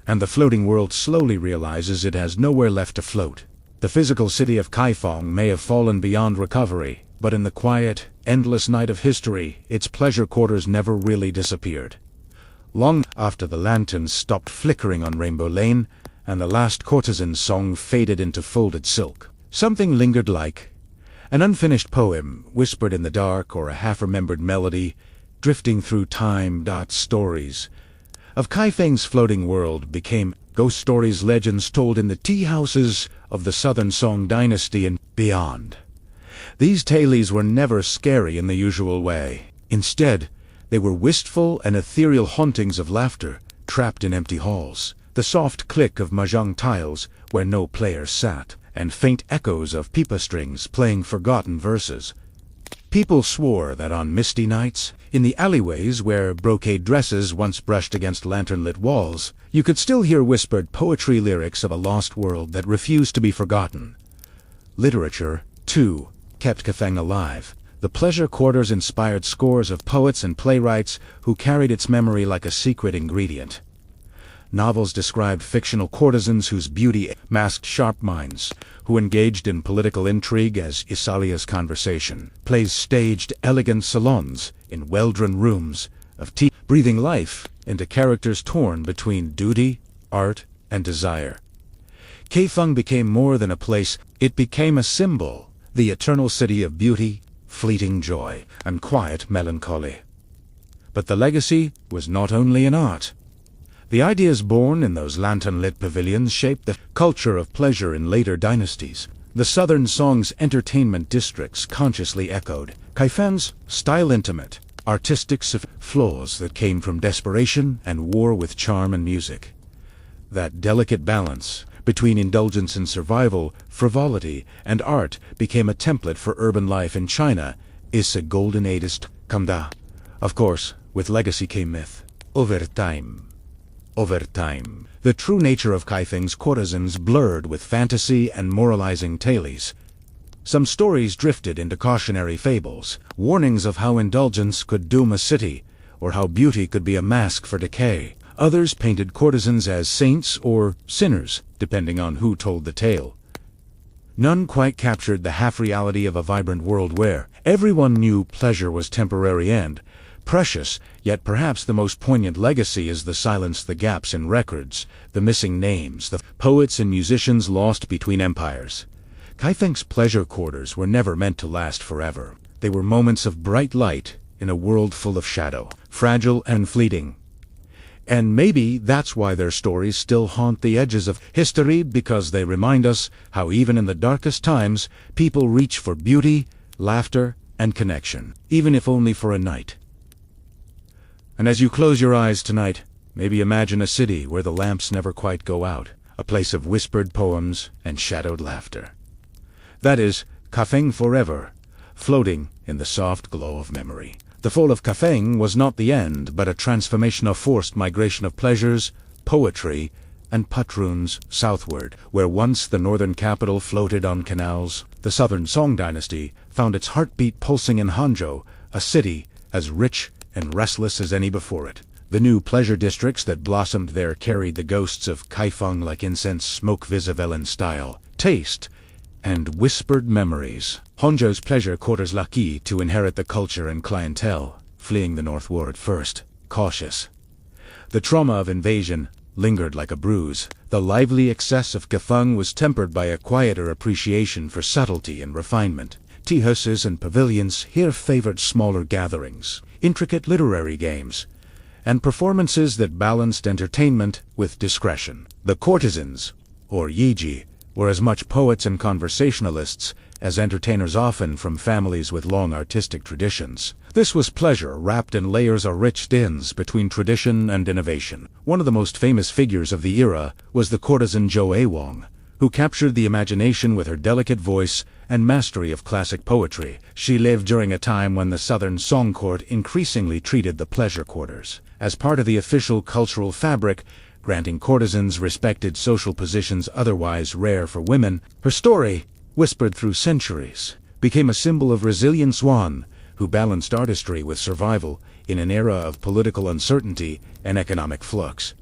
and the floating world slowly realizes it has nowhere left to float. The physical city of Kaifeng may have fallen beyond recovery, but in the quiet, endless night of history, its pleasure quarters never really disappeared. Long after the lanterns stopped flickering on Rainbow Lane, and the last courtesan's song faded into folded silk, something lingered, like an unfinished poem whispered in the dark, or a half-remembered melody drifting through time. Stories of Kaifeng's floating world became ghost stories, legends told in the tea houses of the Southern Song Dynasty and beyond. These tales were never scary in the usual way. Instead, they were wistful and ethereal hauntings of laughter trapped in empty halls, the soft click of mahjong tiles where no player sat, and faint echoes of pipa strings playing forgotten verses. People swore that on misty nights, in the alleyways where brocade dresses once brushed against lantern-lit walls, you could still hear whispered poetry lyrics of a lost world that refused to be forgotten. Literature, too, kept Kaifeng alive. The pleasure quarters inspired scores of poets and playwrights who carried its memory like a secret ingredient. Novels described fictional courtesans whose beauty masked sharp minds, who engaged in political intrigue as Isalia's conversation. Plays staged elegant salons in well-drawn rooms of tea, breathing life into characters torn between duty, art, and desire. Kaifeng became more than a place, it became a symbol, the eternal city of beauty, fleeting joy, and quiet melancholy. But the legacy was not only in art. The ideas born in those lantern-lit pavilions shaped the culture of pleasure in later dynasties. The Southern Song's entertainment districts consciously echoed Kaifeng's style intimate, artistic flaws that came from desperation and war with charm and music. That delicate balance between indulgence and survival, frivolity, and art became a template for urban life in China. Is a golden ageist Kamda. Of course, with legacy came myth. Over time, the true nature of Kaifeng's courtesans blurred with fantasy and moralizing tales. Some stories drifted into cautionary fables, warnings of how indulgence could doom a city, or how beauty could be a mask for decay. Others painted courtesans as saints or sinners, depending on who told the tale. None quite captured the half-reality of a vibrant world where everyone knew pleasure was temporary and precious, yet perhaps the most poignant legacy is the silence, the gaps in records, the missing names, the poets and musicians lost between empires. Kaifeng's pleasure quarters were never meant to last forever. They were moments of bright light in a world full of shadow, fragile and fleeting. And maybe that's why their stories still haunt the edges of history, because they remind us how even in the darkest times, people reach for beauty, laughter, and connection, even if only for a night. And as you close your eyes tonight, maybe imagine a city where the lamps never quite go out, a place of whispered poems and shadowed laughter. That is, Kaifeng forever, floating in the soft glow of memory. The fall of Kaifeng was not the end, but a transformation of forced migration of pleasures, poetry, and patroons southward, where once the northern capital floated on canals. The Southern Song dynasty found its heartbeat pulsing in Hangzhou, a city as rich and restless as any before it. The new pleasure districts that blossomed there carried the ghosts of Kaifeng like incense smoke, Visavelen style, taste, and whispered memories. Hangzhou's pleasure quarters lucky to inherit the culture and clientele, fleeing the northward first, cautious. The trauma of invasion lingered like a bruise. The lively excess of Kaifeng was tempered by a quieter appreciation for subtlety and refinement. Tea houses and pavilions here favored smaller gatherings, intricate literary games, and performances that balanced entertainment with discretion. The courtesans, or yiji, were as much poets and conversationalists as entertainers, often from families with long artistic traditions. This was pleasure wrapped in layers of rich dins between tradition and innovation. One of the most famous figures of the era was the courtesan Zhou Awang, who captured the imagination with her delicate voice and mastery of classic poetry. She lived during a time when the Southern Song court increasingly treated the pleasure quarters as part of the official cultural fabric, granting courtesans respected social positions otherwise rare for women. Her story, whispered through centuries, became a symbol of resilience, one who balanced artistry with survival in an era of political uncertainty and economic flux.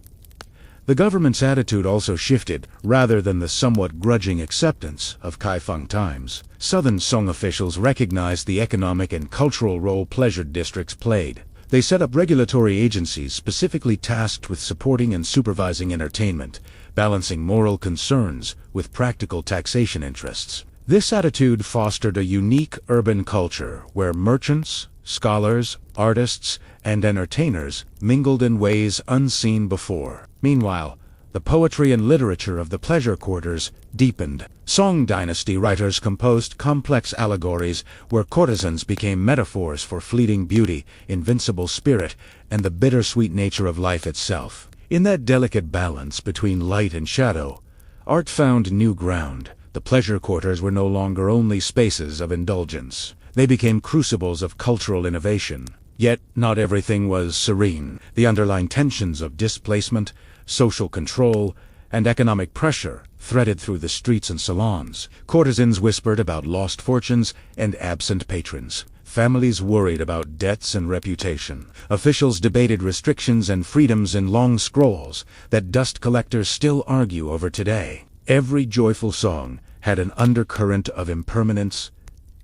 The government's attitude also shifted, rather than the somewhat grudging acceptance of Kaifeng times. Southern Song officials recognized the economic and cultural role pleasure districts played. They set up regulatory agencies specifically tasked with supporting and supervising entertainment, balancing moral concerns with practical taxation interests. This attitude fostered a unique urban culture where merchants, scholars, artists, and entertainers mingled in ways unseen before. Meanwhile, the poetry and literature of the pleasure quarters deepened. Song dynasty writers composed complex allegories where courtesans became metaphors for fleeting beauty, invincible spirit, and the bittersweet nature of life itself. In that delicate balance between light and shadow, art found new ground. The pleasure quarters were no longer only spaces of indulgence. They became crucibles of cultural innovation. Yet, not everything was serene. The underlying tensions of displacement, social control, and economic pressure threaded through the streets and salons. Courtesans whispered about lost fortunes and absent patrons. Families worried about debts and reputation. Officials debated restrictions and freedoms in long scrolls that dust collectors still argue over today. Every joyful song had an undercurrent of impermanence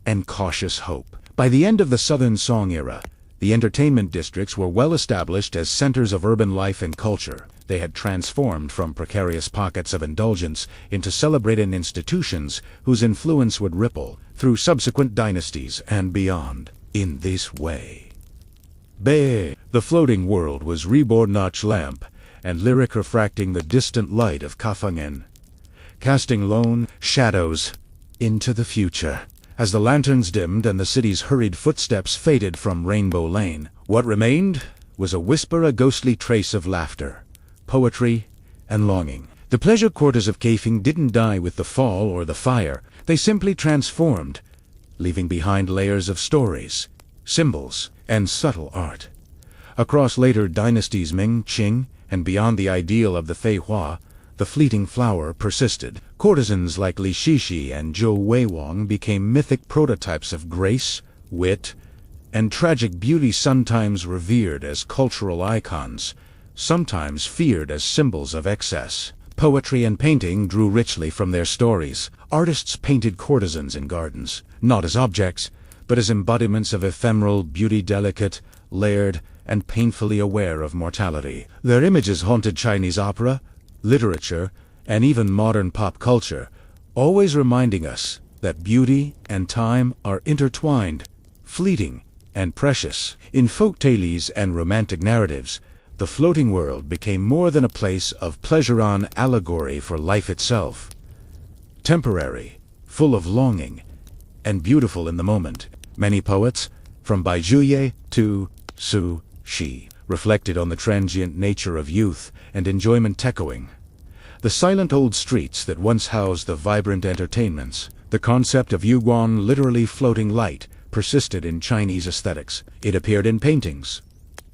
and cautious hope. By the end of the Southern Song era, the entertainment districts were well established as centers of urban life and culture. They had transformed from precarious pockets of indulgence into celebrated institutions whose influence would ripple through subsequent dynasties and beyond. In this way, the floating world was reborn notch lamp and lyric refracting the distant light of Kaifeng, casting lone shadows into the future. As the lanterns dimmed and the city's hurried footsteps faded from Rainbow Lane, what remained was a whisper, a ghostly trace of laughter, poetry, and longing. The pleasure quarters of Kaifeng didn't die with the fall or the fire. They simply transformed, leaving behind layers of stories, symbols, and subtle art. Across later dynasties Ming, Qing, and beyond the ideal of the Fei Hua, the fleeting flower persisted. Courtesans like Li Shishi and Zhou Weiwang became mythic prototypes of grace, wit, and tragic beauty, sometimes revered as cultural icons, sometimes feared as symbols of excess. Poetry and painting drew richly from their stories. Artists painted courtesans in gardens, not as objects, but as embodiments of ephemeral beauty, delicate, layered, and painfully aware of mortality. Their images haunted Chinese opera, literature, and even modern pop culture, always reminding us that beauty and time are intertwined, fleeting, and precious. In folk tales and romantic narratives, the floating world became more than a place of pleasure, an allegory for life itself. Temporary, full of longing, and beautiful in the moment. Many poets, from Bai Zhuye to Su Shi, reflected on the transient nature of youth and enjoyment, echoing the silent old streets that once housed the vibrant entertainments. The concept of yuguan, literally floating light, persisted in Chinese aesthetics. It appeared in paintings,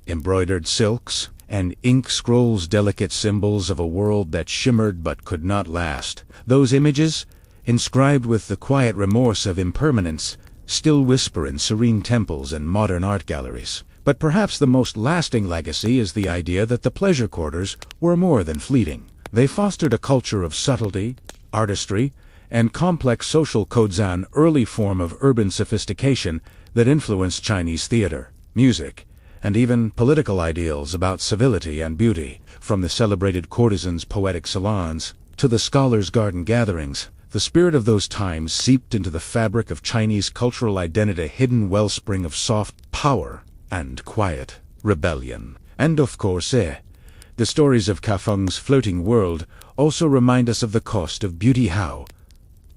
embroidered silks, and ink scrolls, delicate symbols of a world that shimmered but could not last. Those images, inscribed with the quiet remorse of impermanence, still whisper in serene temples and modern art galleries. But perhaps the most lasting legacy is the idea that the pleasure quarters were more than fleeting. They fostered a culture of subtlety, artistry, and complex social codes, an early form of urban sophistication that influenced Chinese theater, music, and even political ideals about civility and beauty. From the celebrated courtesans' poetic salons to the scholars' garden gatherings, the spirit of those times seeped into the fabric of Chinese cultural identity, a hidden wellspring of soft power and quiet rebellion. And of course, the stories of Kaifeng's floating world also remind us of the cost of beauty. How,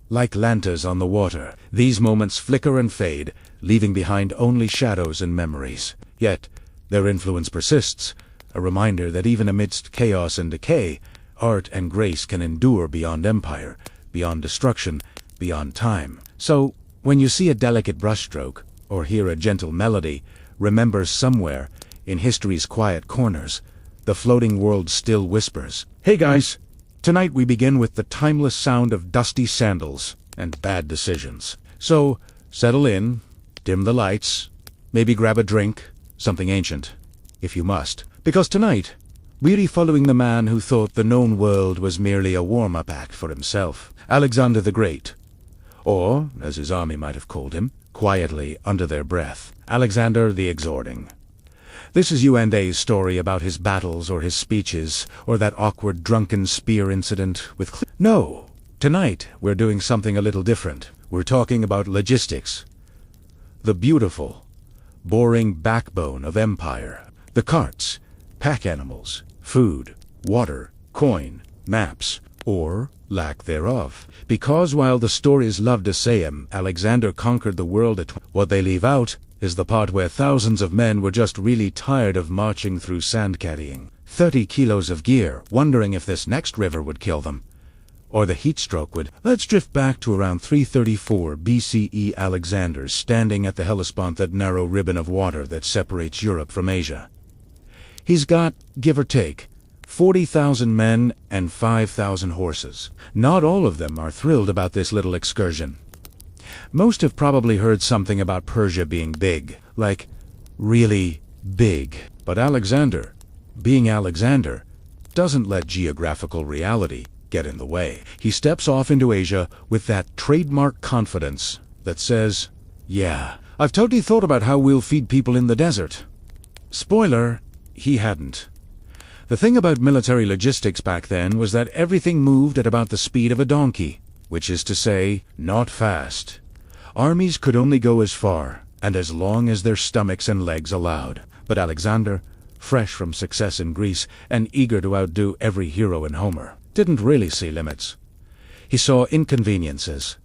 like lanterns on the water, these moments flicker and fade, leaving behind only shadows and memories. Yet, their influence persists, a reminder that even amidst chaos and decay, art and grace can endure beyond empire, beyond destruction, beyond time. So, when you see a delicate brushstroke, or hear a gentle melody, remember somewhere, in history's quiet corners, the floating world still whispers. Hey guys! Tonight we begin with the timeless sound of dusty sandals and bad decisions. So, settle in, dim the lights, maybe grab a drink, something ancient, if you must. Because tonight, we'll be following the man who thought the known world was merely a warm-up act for himself, Alexander the Great. Or, as his army might have called him, quietly under their breath, Alexander the Exhorting. This is U&A's story about his battles or his speeches, or that awkward drunken spear incident with No! Tonight, we're doing something a little different. We're talking about logistics. The beautiful, boring backbone of empire. The carts, pack animals, food, water, coin, maps, or lack thereof. Because while the stories love to say Alexander conquered the world what they leave out is the part where thousands of men were just really tired of marching through sand, carrying 30 kilos of gear, wondering if this next river would kill them, or the heat stroke would. Let's drift back to around 334 BCE. Alexander's standing at the Hellespont, that narrow ribbon of water that separates Europe from Asia. He's got, give or take, 40,000 men and 5,000 horses. Not all of them are thrilled about this little excursion. Most have probably heard something about Persia being big, like really big. But Alexander, being Alexander, doesn't let geographical reality get in the way. He steps off into Asia with that trademark confidence that says, yeah, I've totally thought about how we'll feed people in the desert. Spoiler, he hadn't. The thing about military logistics back then was that everything moved at about the speed of a donkey, which is to say, not fast. Armies could only go as far, and as long as their stomachs and legs allowed. But Alexander, fresh from success in Greece and eager to outdo every hero in Homer, didn't really see limits. He saw inconveniences.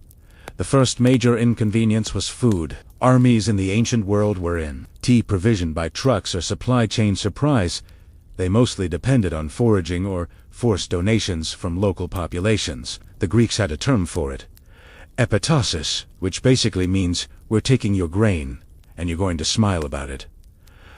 The first major inconvenience was food. Armies in the ancient world were in tea provisioned by trucks or supply chain surprise. They mostly depended on foraging or forced donations from local populations. The Greeks had a term for it, epitasis, which basically means we're taking your grain and you're going to smile about it.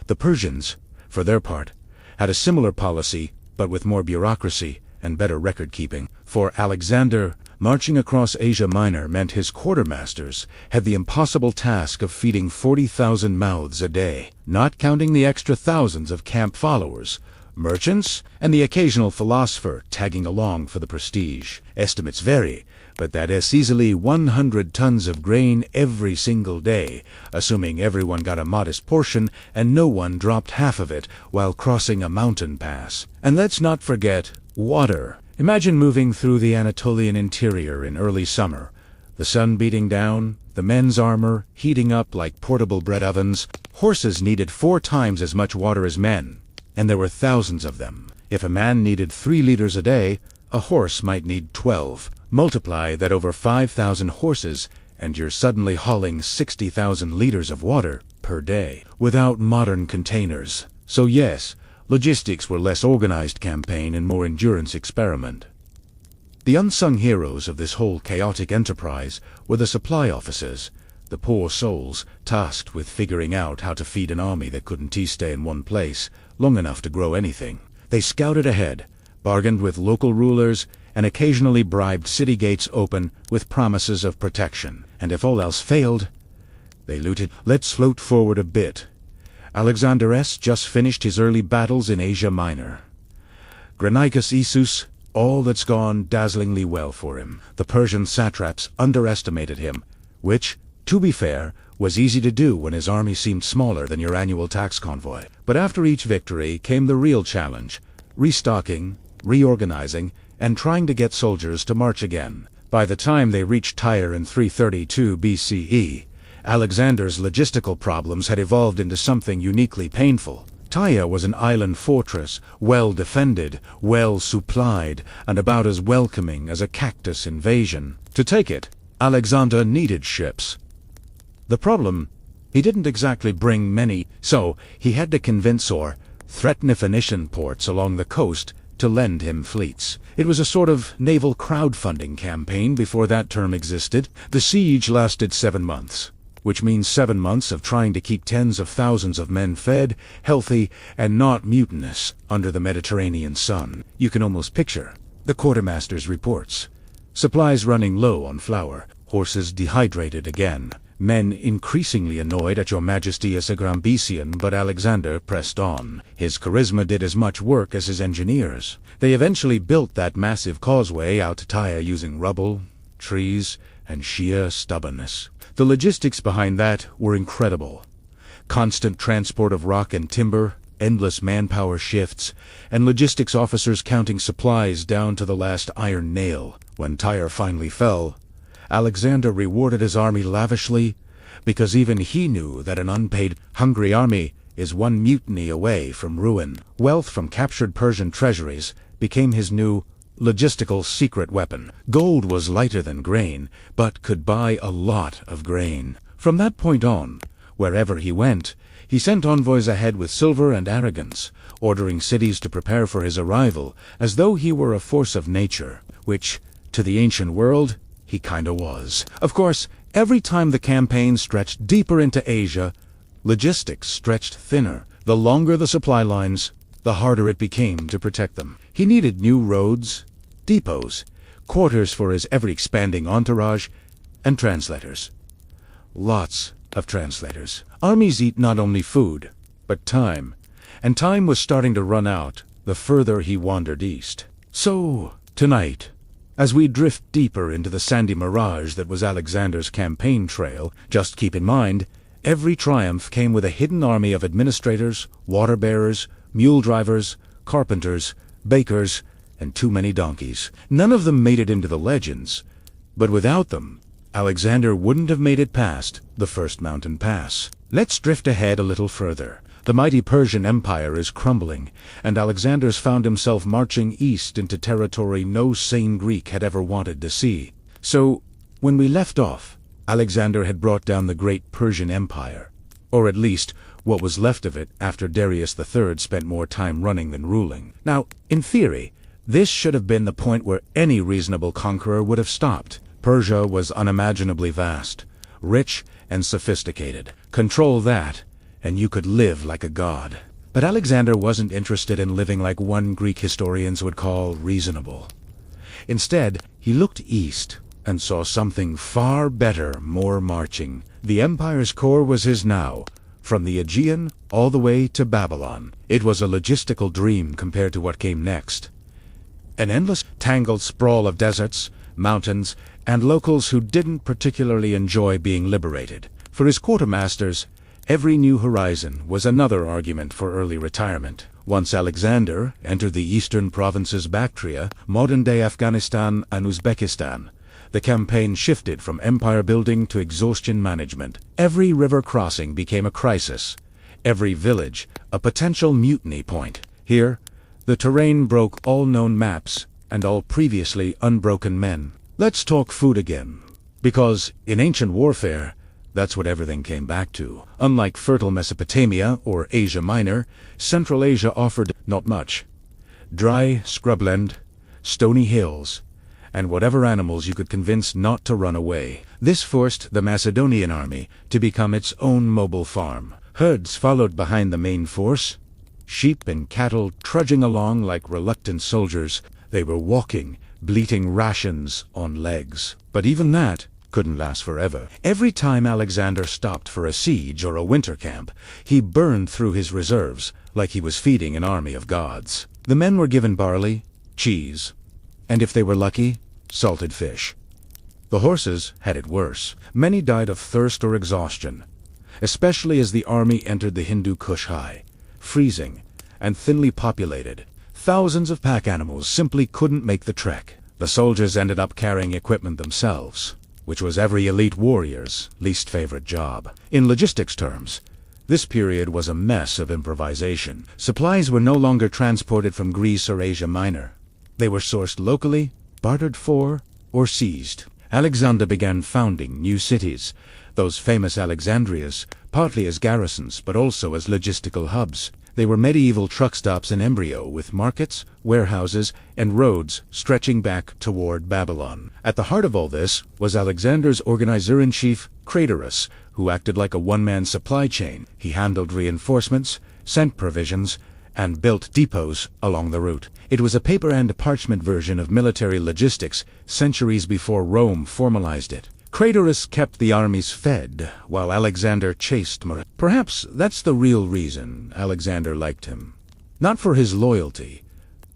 The Persians, for their part, had a similar policy but with more bureaucracy and better record-keeping. For Alexander, marching across Asia Minor meant his quartermasters had the impossible task of feeding 40,000 mouths a day, not counting the extra thousands of camp followers, merchants, and the occasional philosopher tagging along for the prestige. Estimates vary, but that is easily 100 tons of grain every single day, assuming everyone got a modest portion and no one dropped half of it while crossing a mountain pass. And let's not forget water. Imagine moving through the Anatolian interior in early summer, the sun beating down, the men's armor heating up like portable bread ovens. Horses needed 4 times as much water as men, and there were thousands of them. If a man needed 3 liters a day, a horse might need 12. Multiply that over 5,000 horses, and you're suddenly hauling 60,000 liters of water per day, without modern containers. So yes, logistics were less organized campaign and more endurance experiment. The unsung heroes of this whole chaotic enterprise were the supply officers, the poor souls tasked with figuring out how to feed an army that couldn't stay in one place long enough to grow anything. They scouted ahead, bargained with local rulers, and occasionally bribed city gates open with promises of protection. And if all else failed, they looted. Let's float forward a bit. Alexander S. just finished his early battles in Asia Minor. Granicus Issus, all that's gone dazzlingly well for him. The Persian satraps underestimated him, which, to be fair, was easy to do when his army seemed smaller than your annual tax convoy. But after each victory came the real challenge, restocking, reorganizing, and trying to get soldiers to march again. By the time they reached Tyre in 332 BCE, Alexander's logistical problems had evolved into something uniquely painful. Tyre was an island fortress, well defended, well supplied, and about as welcoming as a cactus invasion. To take it, Alexander needed ships. The problem, he didn't exactly bring many, so he had to convince or threaten Phoenician ports along the coast to lend him fleets. It was a sort of naval crowdfunding campaign before that term existed. The siege lasted 7 months, which means 7 months of trying to keep tens of thousands of men fed, healthy, and not mutinous under the Mediterranean sun. You can almost picture the quartermaster's reports. Supplies running low on flour, horses dehydrated again, men increasingly annoyed at your majesty as a Grambesian, but Alexander pressed on. His charisma did as much work as his engineers. They eventually built that massive causeway out to Tyre using rubble, trees, and sheer stubbornness. The logistics behind that were incredible. Constant transport of rock and timber, endless manpower shifts, and logistics officers counting supplies down to the last iron nail. When Tyre finally fell, Alexander rewarded his army lavishly, because even he knew that an unpaid, hungry army is one mutiny away from ruin. Wealth from captured Persian treasuries became his new logistical secret weapon. Gold was lighter than grain, but could buy a lot of grain. From that point on, wherever he went, he sent envoys ahead with silver and arrogance, ordering cities to prepare for his arrival, as though he were a force of nature, which, to the ancient world, he kinda was. Of course, every time the campaign stretched deeper into Asia, logistics stretched thinner. The longer the supply lines, the harder it became to protect them. He needed new roads, depots, quarters for his ever-expanding entourage, and translators. lots of translators. Armies eat not only food, but time. And time was starting to run out the further he wandered east. So, tonight, as we drift deeper into the sandy mirage that was Alexander's campaign trail, just keep in mind, every triumph came with a hidden army of administrators, water-bearers, mule drivers, carpenters, bakers, and too many donkeys. None of them made it into the legends, but without them, Alexander wouldn't have made it past the first mountain pass. Let's drift ahead a little further. The mighty Persian Empire is crumbling, and Alexander's found himself marching east into territory no sane Greek had ever wanted to see. So, when we left off, Alexander had brought down the great Persian Empire, or at least what was left of it after Darius III spent more time running than ruling. Now, in theory, this should have been the point where any reasonable conqueror would have stopped. Persia was unimaginably vast, rich and sophisticated. Control that, and you could live like a god. But Alexander wasn't interested in living like one Greek historians would call reasonable. Instead, he looked east and saw something far better more marching. The empire's core was his now, from the Aegean all the way to Babylon. It was a logistical dream compared to what came next. An endless, tangled sprawl of deserts, mountains, and locals who didn't particularly enjoy being liberated. For his quartermasters, every new horizon was another argument for early retirement. Once Alexander entered the eastern provinces Bactria, modern-day Afghanistan and Uzbekistan, the campaign shifted from empire building to exhaustion management. Every river crossing became a crisis, every village a potential mutiny point. Here, the terrain broke all known maps and all previously unbroken men. Let's talk food again, because in ancient warfare, that's what everything came back to. Unlike fertile Mesopotamia or Asia Minor, Central Asia offered not much. Dry scrubland, stony hills, and whatever animals you could convince not to run away. This forced the Macedonian army to become its own mobile farm. Herds followed behind the main force, sheep and cattle trudging along like reluctant soldiers. They were walking, bleating rations on legs. But even that couldn't last forever. Every time Alexander stopped for a siege or a winter camp, he burned through his reserves like he was feeding an army of gods. The men were given barley, cheese, and if they were lucky, salted fish. The horses had it worse. Many died of thirst or exhaustion, especially as the army entered the Hindu Kush high, freezing and thinly populated. Thousands of pack animals simply couldn't make the trek. The soldiers ended up carrying equipment themselves, which was every elite warrior's least favorite job. In logistics terms, this period was a mess of improvisation. Supplies were no longer transported from Greece or Asia Minor. They were sourced locally, bartered for, or seized. Alexander began founding new cities, those famous Alexandrias, partly as garrisons but also as logistical hubs. They were medieval truck stops in embryo, with markets, warehouses, and roads stretching back toward Babylon. At the heart of all this was Alexander's organizer-in-chief, Craterus, who acted like a one-man supply chain. He handled reinforcements, sent provisions, and built depots along the route. It was a paper and parchment version of military logistics centuries before Rome formalized it. Craterus kept the armies fed, while Alexander chased Mur. Perhaps that's the real reason Alexander liked him. Not for his loyalty,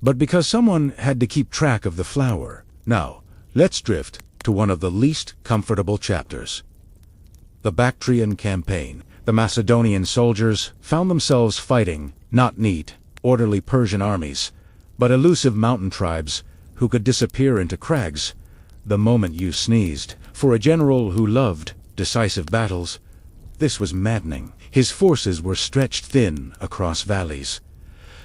but because someone had to keep track of the flour. Now, let's drift to one of the least comfortable chapters. The Bactrian campaign. The Macedonian soldiers found themselves fighting not neat, orderly Persian armies, but elusive mountain tribes who could disappear into crags the moment you sneezed. For a general who loved decisive battles, this was maddening. His forces were stretched thin across valleys.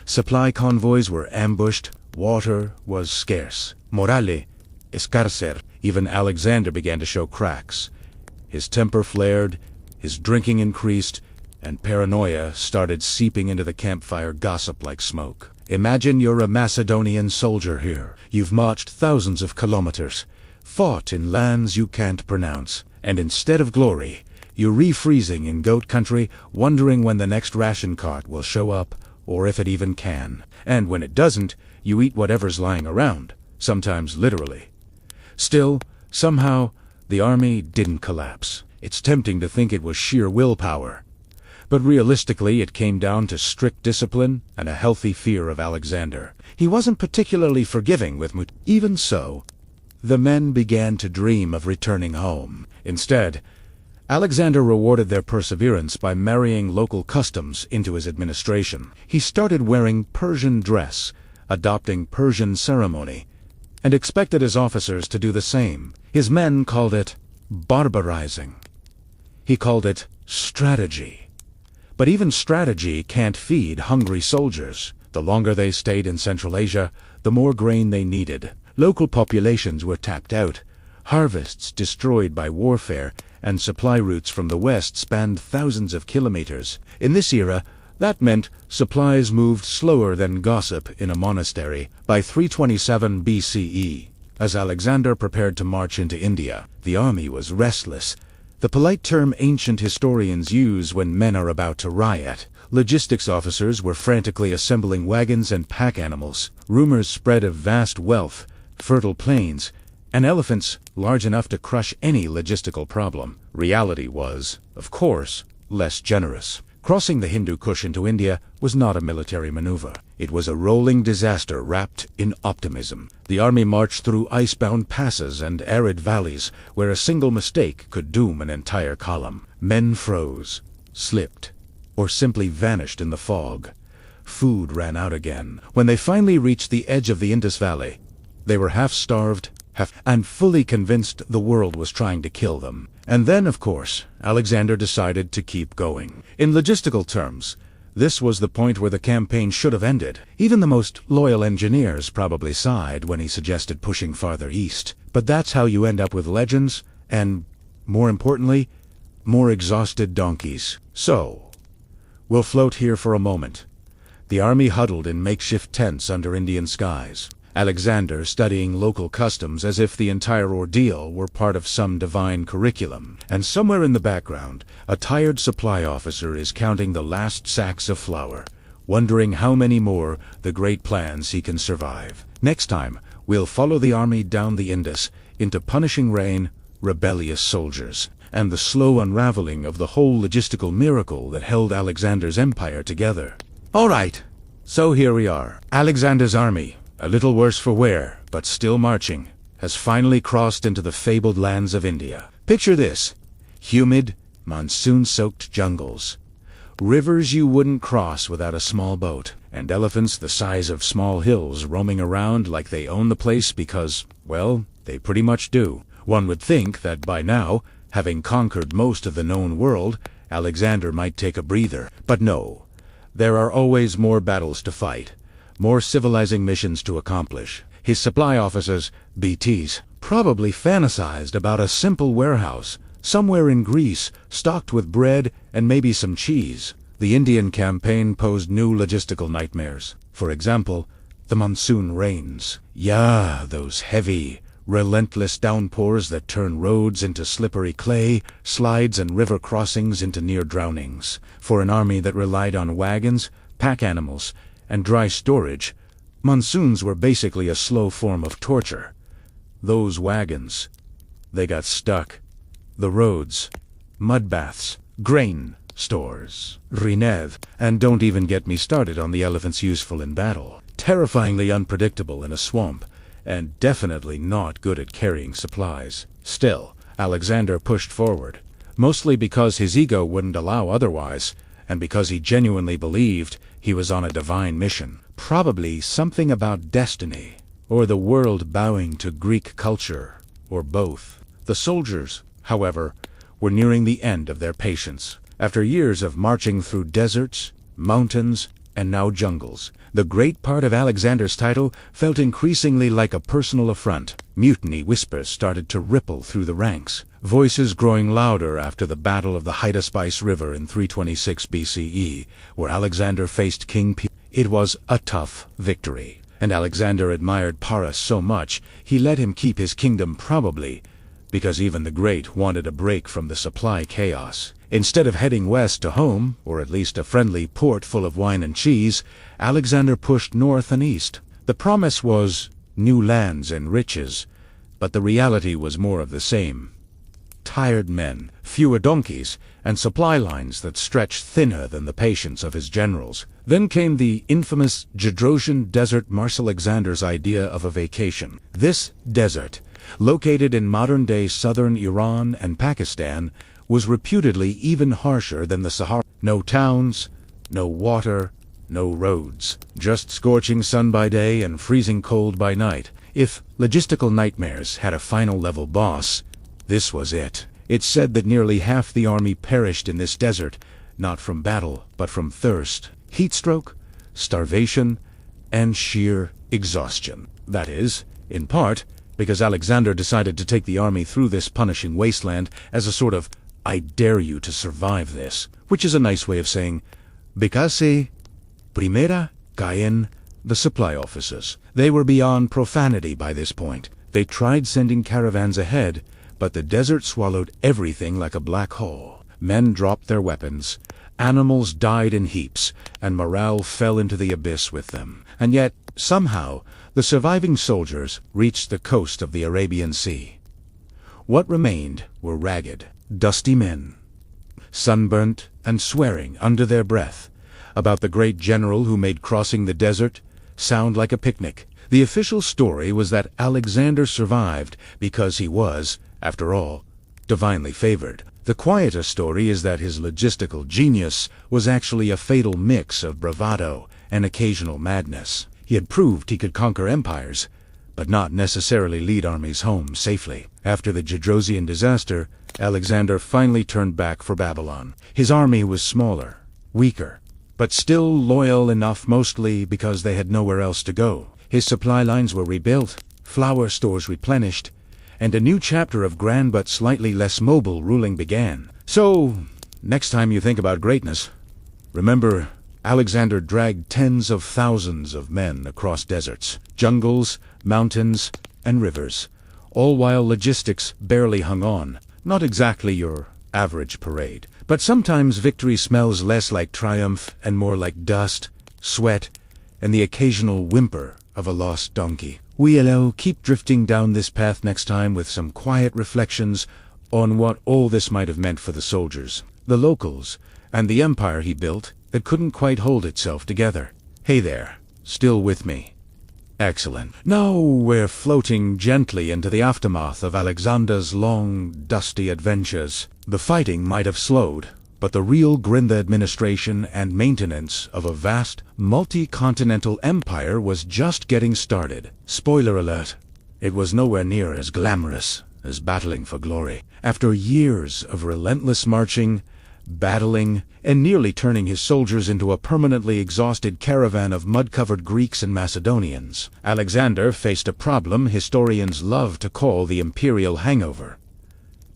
Supply convoys were ambushed, water was scarce. Morale escarcer. Even Alexander began to show cracks. His temper flared, his drinking increased, and paranoia started seeping into the campfire gossip like smoke. Imagine you're a Macedonian soldier here. You've marched thousands of kilometers, fought in lands you can't pronounce, and instead of glory, you're refreezing in goat country, wondering when the next ration cart will show up, or if it even can. And when it doesn't, you eat whatever's lying around, sometimes literally. Still, somehow, the army didn't collapse. It's tempting to think it was sheer willpower. But realistically, it came down to strict discipline and a healthy fear of Alexander. He wasn't particularly forgiving with Even so, the men began to dream of returning home. Instead, Alexander rewarded their perseverance by marrying local customs into his administration. He started wearing Persian dress, adopting Persian ceremony, and expected his officers to do the same. His men called it barbarizing. He called it strategy. But even strategy can't feed hungry soldiers. The longer they stayed in Central Asia, the more grain they needed. Local populations were tapped out, harvests destroyed by warfare, and supply routes from the west spanned thousands of kilometers. In this era, that meant supplies moved slower than gossip in a monastery. By 327 BCE, as Alexander prepared to march into India, the army was restless, the polite term ancient historians use when men are about to riot. Logistics officers were frantically assembling wagons and pack animals. Rumors spread of vast wealth, fertile plains, and elephants large enough to crush any logistical problem. Reality was, of course, less generous. Crossing the Hindu Kush into India was not a military maneuver. It was a rolling disaster wrapped in optimism. The army marched through ice-bound passes and arid valleys where a single mistake could doom an entire column. Men froze, slipped, or simply vanished in the fog. Food ran out again. When they finally reached the edge of the Indus Valley, they were half-starved, and fully convinced the world was trying to kill them. And then, of course, Alexander decided to keep going. In logistical terms, this was the point where the campaign should have ended. Even the most loyal engineers probably sighed when he suggested pushing farther east. But that's how you end up with legends, and, more importantly, more exhausted donkeys. So, we'll float here for a moment. The army huddled in makeshift tents under Indian skies. Alexander studying local customs as if the entire ordeal were part of some divine curriculum. And somewhere in the background, a tired supply officer is counting the last sacks of flour, wondering how many more the great plans he can survive. Next time, we'll follow the army down the Indus into punishing rain, rebellious soldiers, and the slow unraveling of the whole logistical miracle that held Alexander's empire together. All right, so here we are. Alexander's army, a little worse for wear, but still marching, has finally crossed into the fabled lands of India. Picture this: humid, monsoon-soaked jungles, rivers you wouldn't cross without a small boat, and elephants the size of small hills roaming around like they own the place because, well, they pretty much do. One would think that by now, having conquered most of the known world, Alexander might take a breather. But no, there are always more battles to fight, more civilizing missions to accomplish. His supply officers, BTs, probably fantasized about a simple warehouse somewhere in Greece stocked with bread and maybe some cheese. The Indian campaign posed new logistical nightmares. For example, the monsoon rains. Yeah, those heavy, relentless downpours that turn roads into slippery clay, slides and river crossings into near drownings. For an army that relied on wagons, pack animals, and dry storage, monsoons were basically a slow form of torture. Those wagons, they got stuck. The roads, mud baths, grain stores, Rinev, and don't even get me started on the elephants useful in battle. Terrifyingly unpredictable in a swamp, and definitely not good at carrying supplies. Still, Alexander pushed forward, mostly because his ego wouldn't allow otherwise, and because he genuinely believed he was on a divine mission. Probably something about destiny, or the world bowing to Greek culture, or both. The soldiers, however, were nearing the end of their patience. After years of marching through deserts, mountains, and now jungles, the great part of Alexander's title felt increasingly like a personal affront. Mutiny whispers started to ripple through the ranks, voices growing louder after the Battle of the Hydaspes River in 326 BCE, where Alexander faced King P. It was a tough victory, and Alexander admired Paras so much he let him keep his kingdom, probably because even the great wanted a break from the supply chaos. Instead of heading west to home, or at least a friendly port full of wine and cheese, Alexander pushed north and east. The promise was new lands and riches, but the reality was more of the same. hired men, fewer donkeys, and supply lines that stretched thinner than the patience of his generals. Then came the infamous Gedrosian Desert. Alexander's idea of a vacation. This desert, located in modern-day southern Iran and Pakistan, was reputedly even harsher than the Sahara. No towns, no water, no roads, just scorching sun by day and freezing cold by night. If logistical nightmares had a final level boss, this was it. It's said that nearly half the army perished in this desert, not from battle, but from thirst, heatstroke, starvation, and sheer exhaustion. That is, in part, because Alexander decided to take the army through this punishing wasteland as a sort of, I dare you to survive this, which is a nice way of saying, Bicase, primera caen the supply officers. They were beyond profanity by this point. They tried sending caravans ahead, but the desert swallowed everything like a black hole. Men dropped their weapons, animals died in heaps, and morale fell into the abyss with them. And yet, somehow, the surviving soldiers reached the coast of the Arabian Sea. What remained were ragged, dusty men, sunburnt and swearing under their breath about the great general who made crossing the desert sound like a picnic. The official story was that Alexander survived because he was, after all, divinely favored. The quieter story is that his logistical genius was actually a fatal mix of bravado and occasional madness. He had proved he could conquer empires, but not necessarily lead armies home safely. After the Gedrosian disaster, Alexander finally turned back for Babylon. His army was smaller, weaker, but still loyal enough, mostly because they had nowhere else to go. His supply lines were rebuilt, flour stores replenished, and a new chapter of grand but slightly less mobile ruling began. So, next time you think about greatness, remember Alexander dragged tens of thousands of men across deserts, jungles, mountains, and rivers, all while logistics barely hung on. Not exactly your average parade. But sometimes victory smells less like triumph and more like dust, sweat, and the occasional whimper of a lost donkey. We'll keep drifting down this path next time with some quiet reflections on what all this might have meant for the soldiers, the locals, and the empire he built that couldn't quite hold itself together. Hey there, still with me? Excellent. Now we're floating gently into the aftermath of Alexander's long, dusty adventures. The fighting might have slowed, but the real grin, the administration and maintenance of a vast, multi-continental empire was just getting started. Spoiler alert, it was nowhere near as glamorous as battling for glory. After years of relentless marching, battling, and nearly turning his soldiers into a permanently exhausted caravan of mud-covered Greeks and Macedonians, Alexander faced a problem historians love to call the imperial hangover.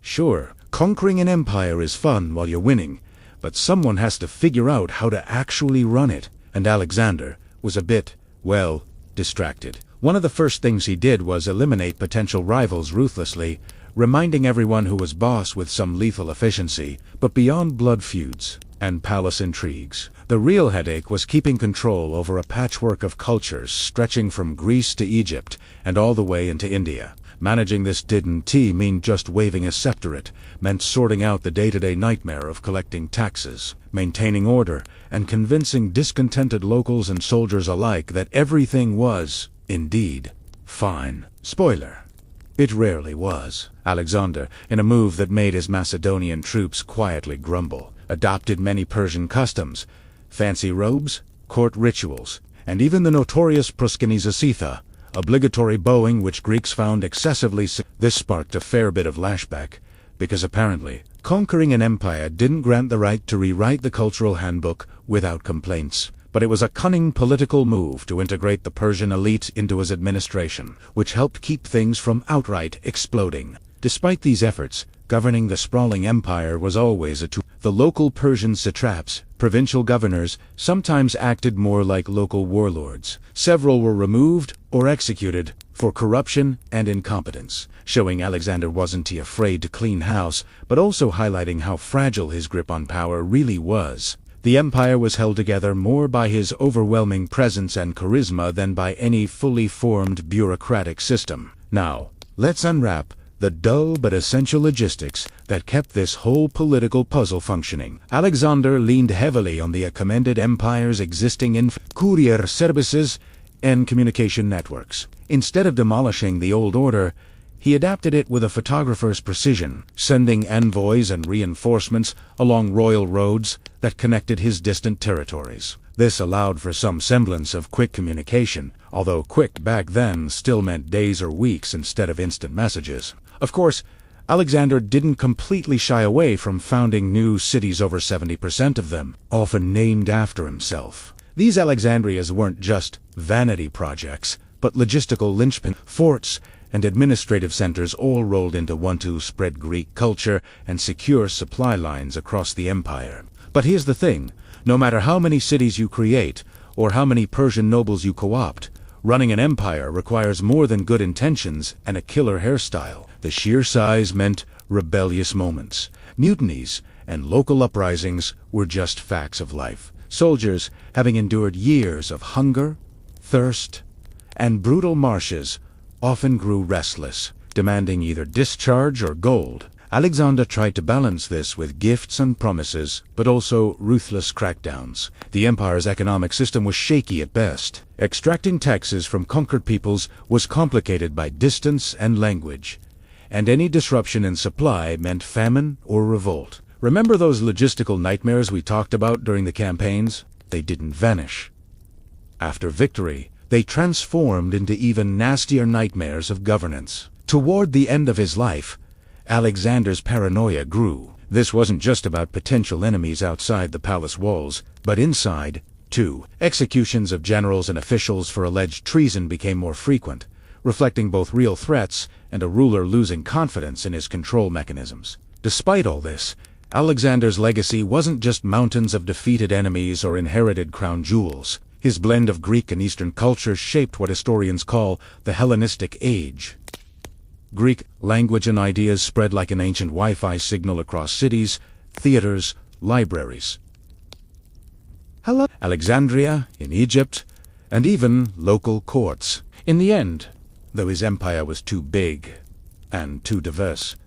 Sure, conquering an empire is fun while you're winning, but someone has to figure out how to actually run it, and Alexander was a bit, well, distracted. One of the first things he did was eliminate potential rivals ruthlessly, reminding everyone who was boss with some lethal efficiency, but beyond blood feuds and palace intrigues. The real headache was keeping control over a patchwork of cultures stretching from Greece to Egypt and all the way into India. Managing this didn't mean just waving a scepterate, meant sorting out the day-to-day nightmare of collecting taxes, maintaining order, and convincing discontented locals and soldiers alike that everything was, indeed, fine. Spoiler: it rarely was. Alexander, in a move that made his Macedonian troops quietly grumble, adopted many Persian customs, fancy robes, court rituals, and even the notorious proskynesis, obligatory bowing, which Greeks found excessively. This sparked a fair bit of lashback, because apparently conquering an empire didn't grant the right to rewrite the cultural handbook without complaints. But it was a cunning political move to integrate the Persian elite into his administration, which helped keep things from outright exploding. Despite these efforts, governing the sprawling empire was always a tool. The local Persian satraps, provincial governors, sometimes acted more like local warlords. Several were removed or executed for corruption and incompetence, showing Alexander wasn't afraid to clean house, but also highlighting how fragile his grip on power really was. The empire was held together more by his overwhelming presence and charisma than by any fully formed bureaucratic system. Now, let's unwrap the dull but essential logistics that kept this whole political puzzle functioning. Alexander leaned heavily on the commended empire's existing courier services and communication networks. Instead of demolishing the old order, he adapted it with a photographer's precision, sending envoys and reinforcements along royal roads that connected his distant territories. This allowed for some semblance of quick communication, although quick back then still meant days or weeks instead of instant messages. Of course, Alexander didn't completely shy away from founding new cities, over 70% of them, often named after himself. These Alexandrias weren't just vanity projects, but logistical linchpin, forts, and administrative centers all rolled into one to spread Greek culture and secure supply lines across the empire. But here's the thing, no matter how many cities you create, or how many Persian nobles you co-opt, running an empire requires more than good intentions and a killer hairstyle. The sheer size meant rebellious moments, mutinies, and local uprisings were just facts of life. Soldiers, having endured years of hunger, thirst, and brutal marshes, often grew restless, demanding either discharge or gold. Alexander tried to balance this with gifts and promises, but also ruthless crackdowns. The empire's economic system was shaky at best. Extracting taxes from conquered peoples was complicated by distance and language, and any disruption in supply meant famine or revolt. Remember those logistical nightmares we talked about during the campaigns? They didn't vanish. After victory, they transformed into even nastier nightmares of governance. Toward the end of his life, Alexander's paranoia grew. This wasn't just about potential enemies outside the palace walls, but inside, too. Executions of generals and officials for alleged treason became more frequent, reflecting both real threats and a ruler losing confidence in his control mechanisms. Despite all this, Alexander's legacy wasn't just mountains of defeated enemies or inherited crown jewels. His blend of Greek and Eastern cultures shaped what historians call the Hellenistic Age. Greek language and ideas spread like an ancient Wi-Fi signal across cities, theaters, libraries. Alexandria, in Egypt, and even local courts. In the end, though his empire was too big and too diverse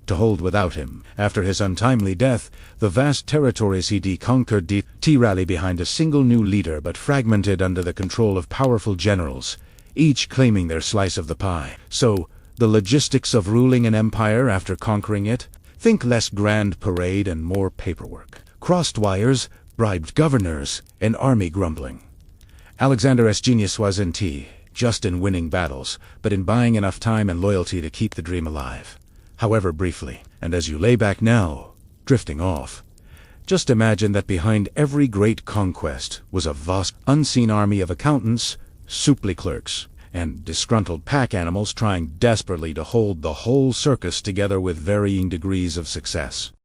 to hold without him, after his untimely death, the vast territories he conquered rallied behind a single new leader but fragmented under the control of powerful generals, each claiming their slice of the pie. So, the logistics of ruling an empire after conquering it? Think less grand parade and more paperwork. Crossed wires, bribed governors, and army grumbling. Alexander's genius wasn't just in winning battles, but in buying enough time and loyalty to keep the dream alive. However briefly, and as you lay back now, drifting off, just imagine that behind every great conquest was a vast, unseen army of accountants, supply clerks, and disgruntled pack animals trying desperately to hold the whole circus together with varying degrees of success.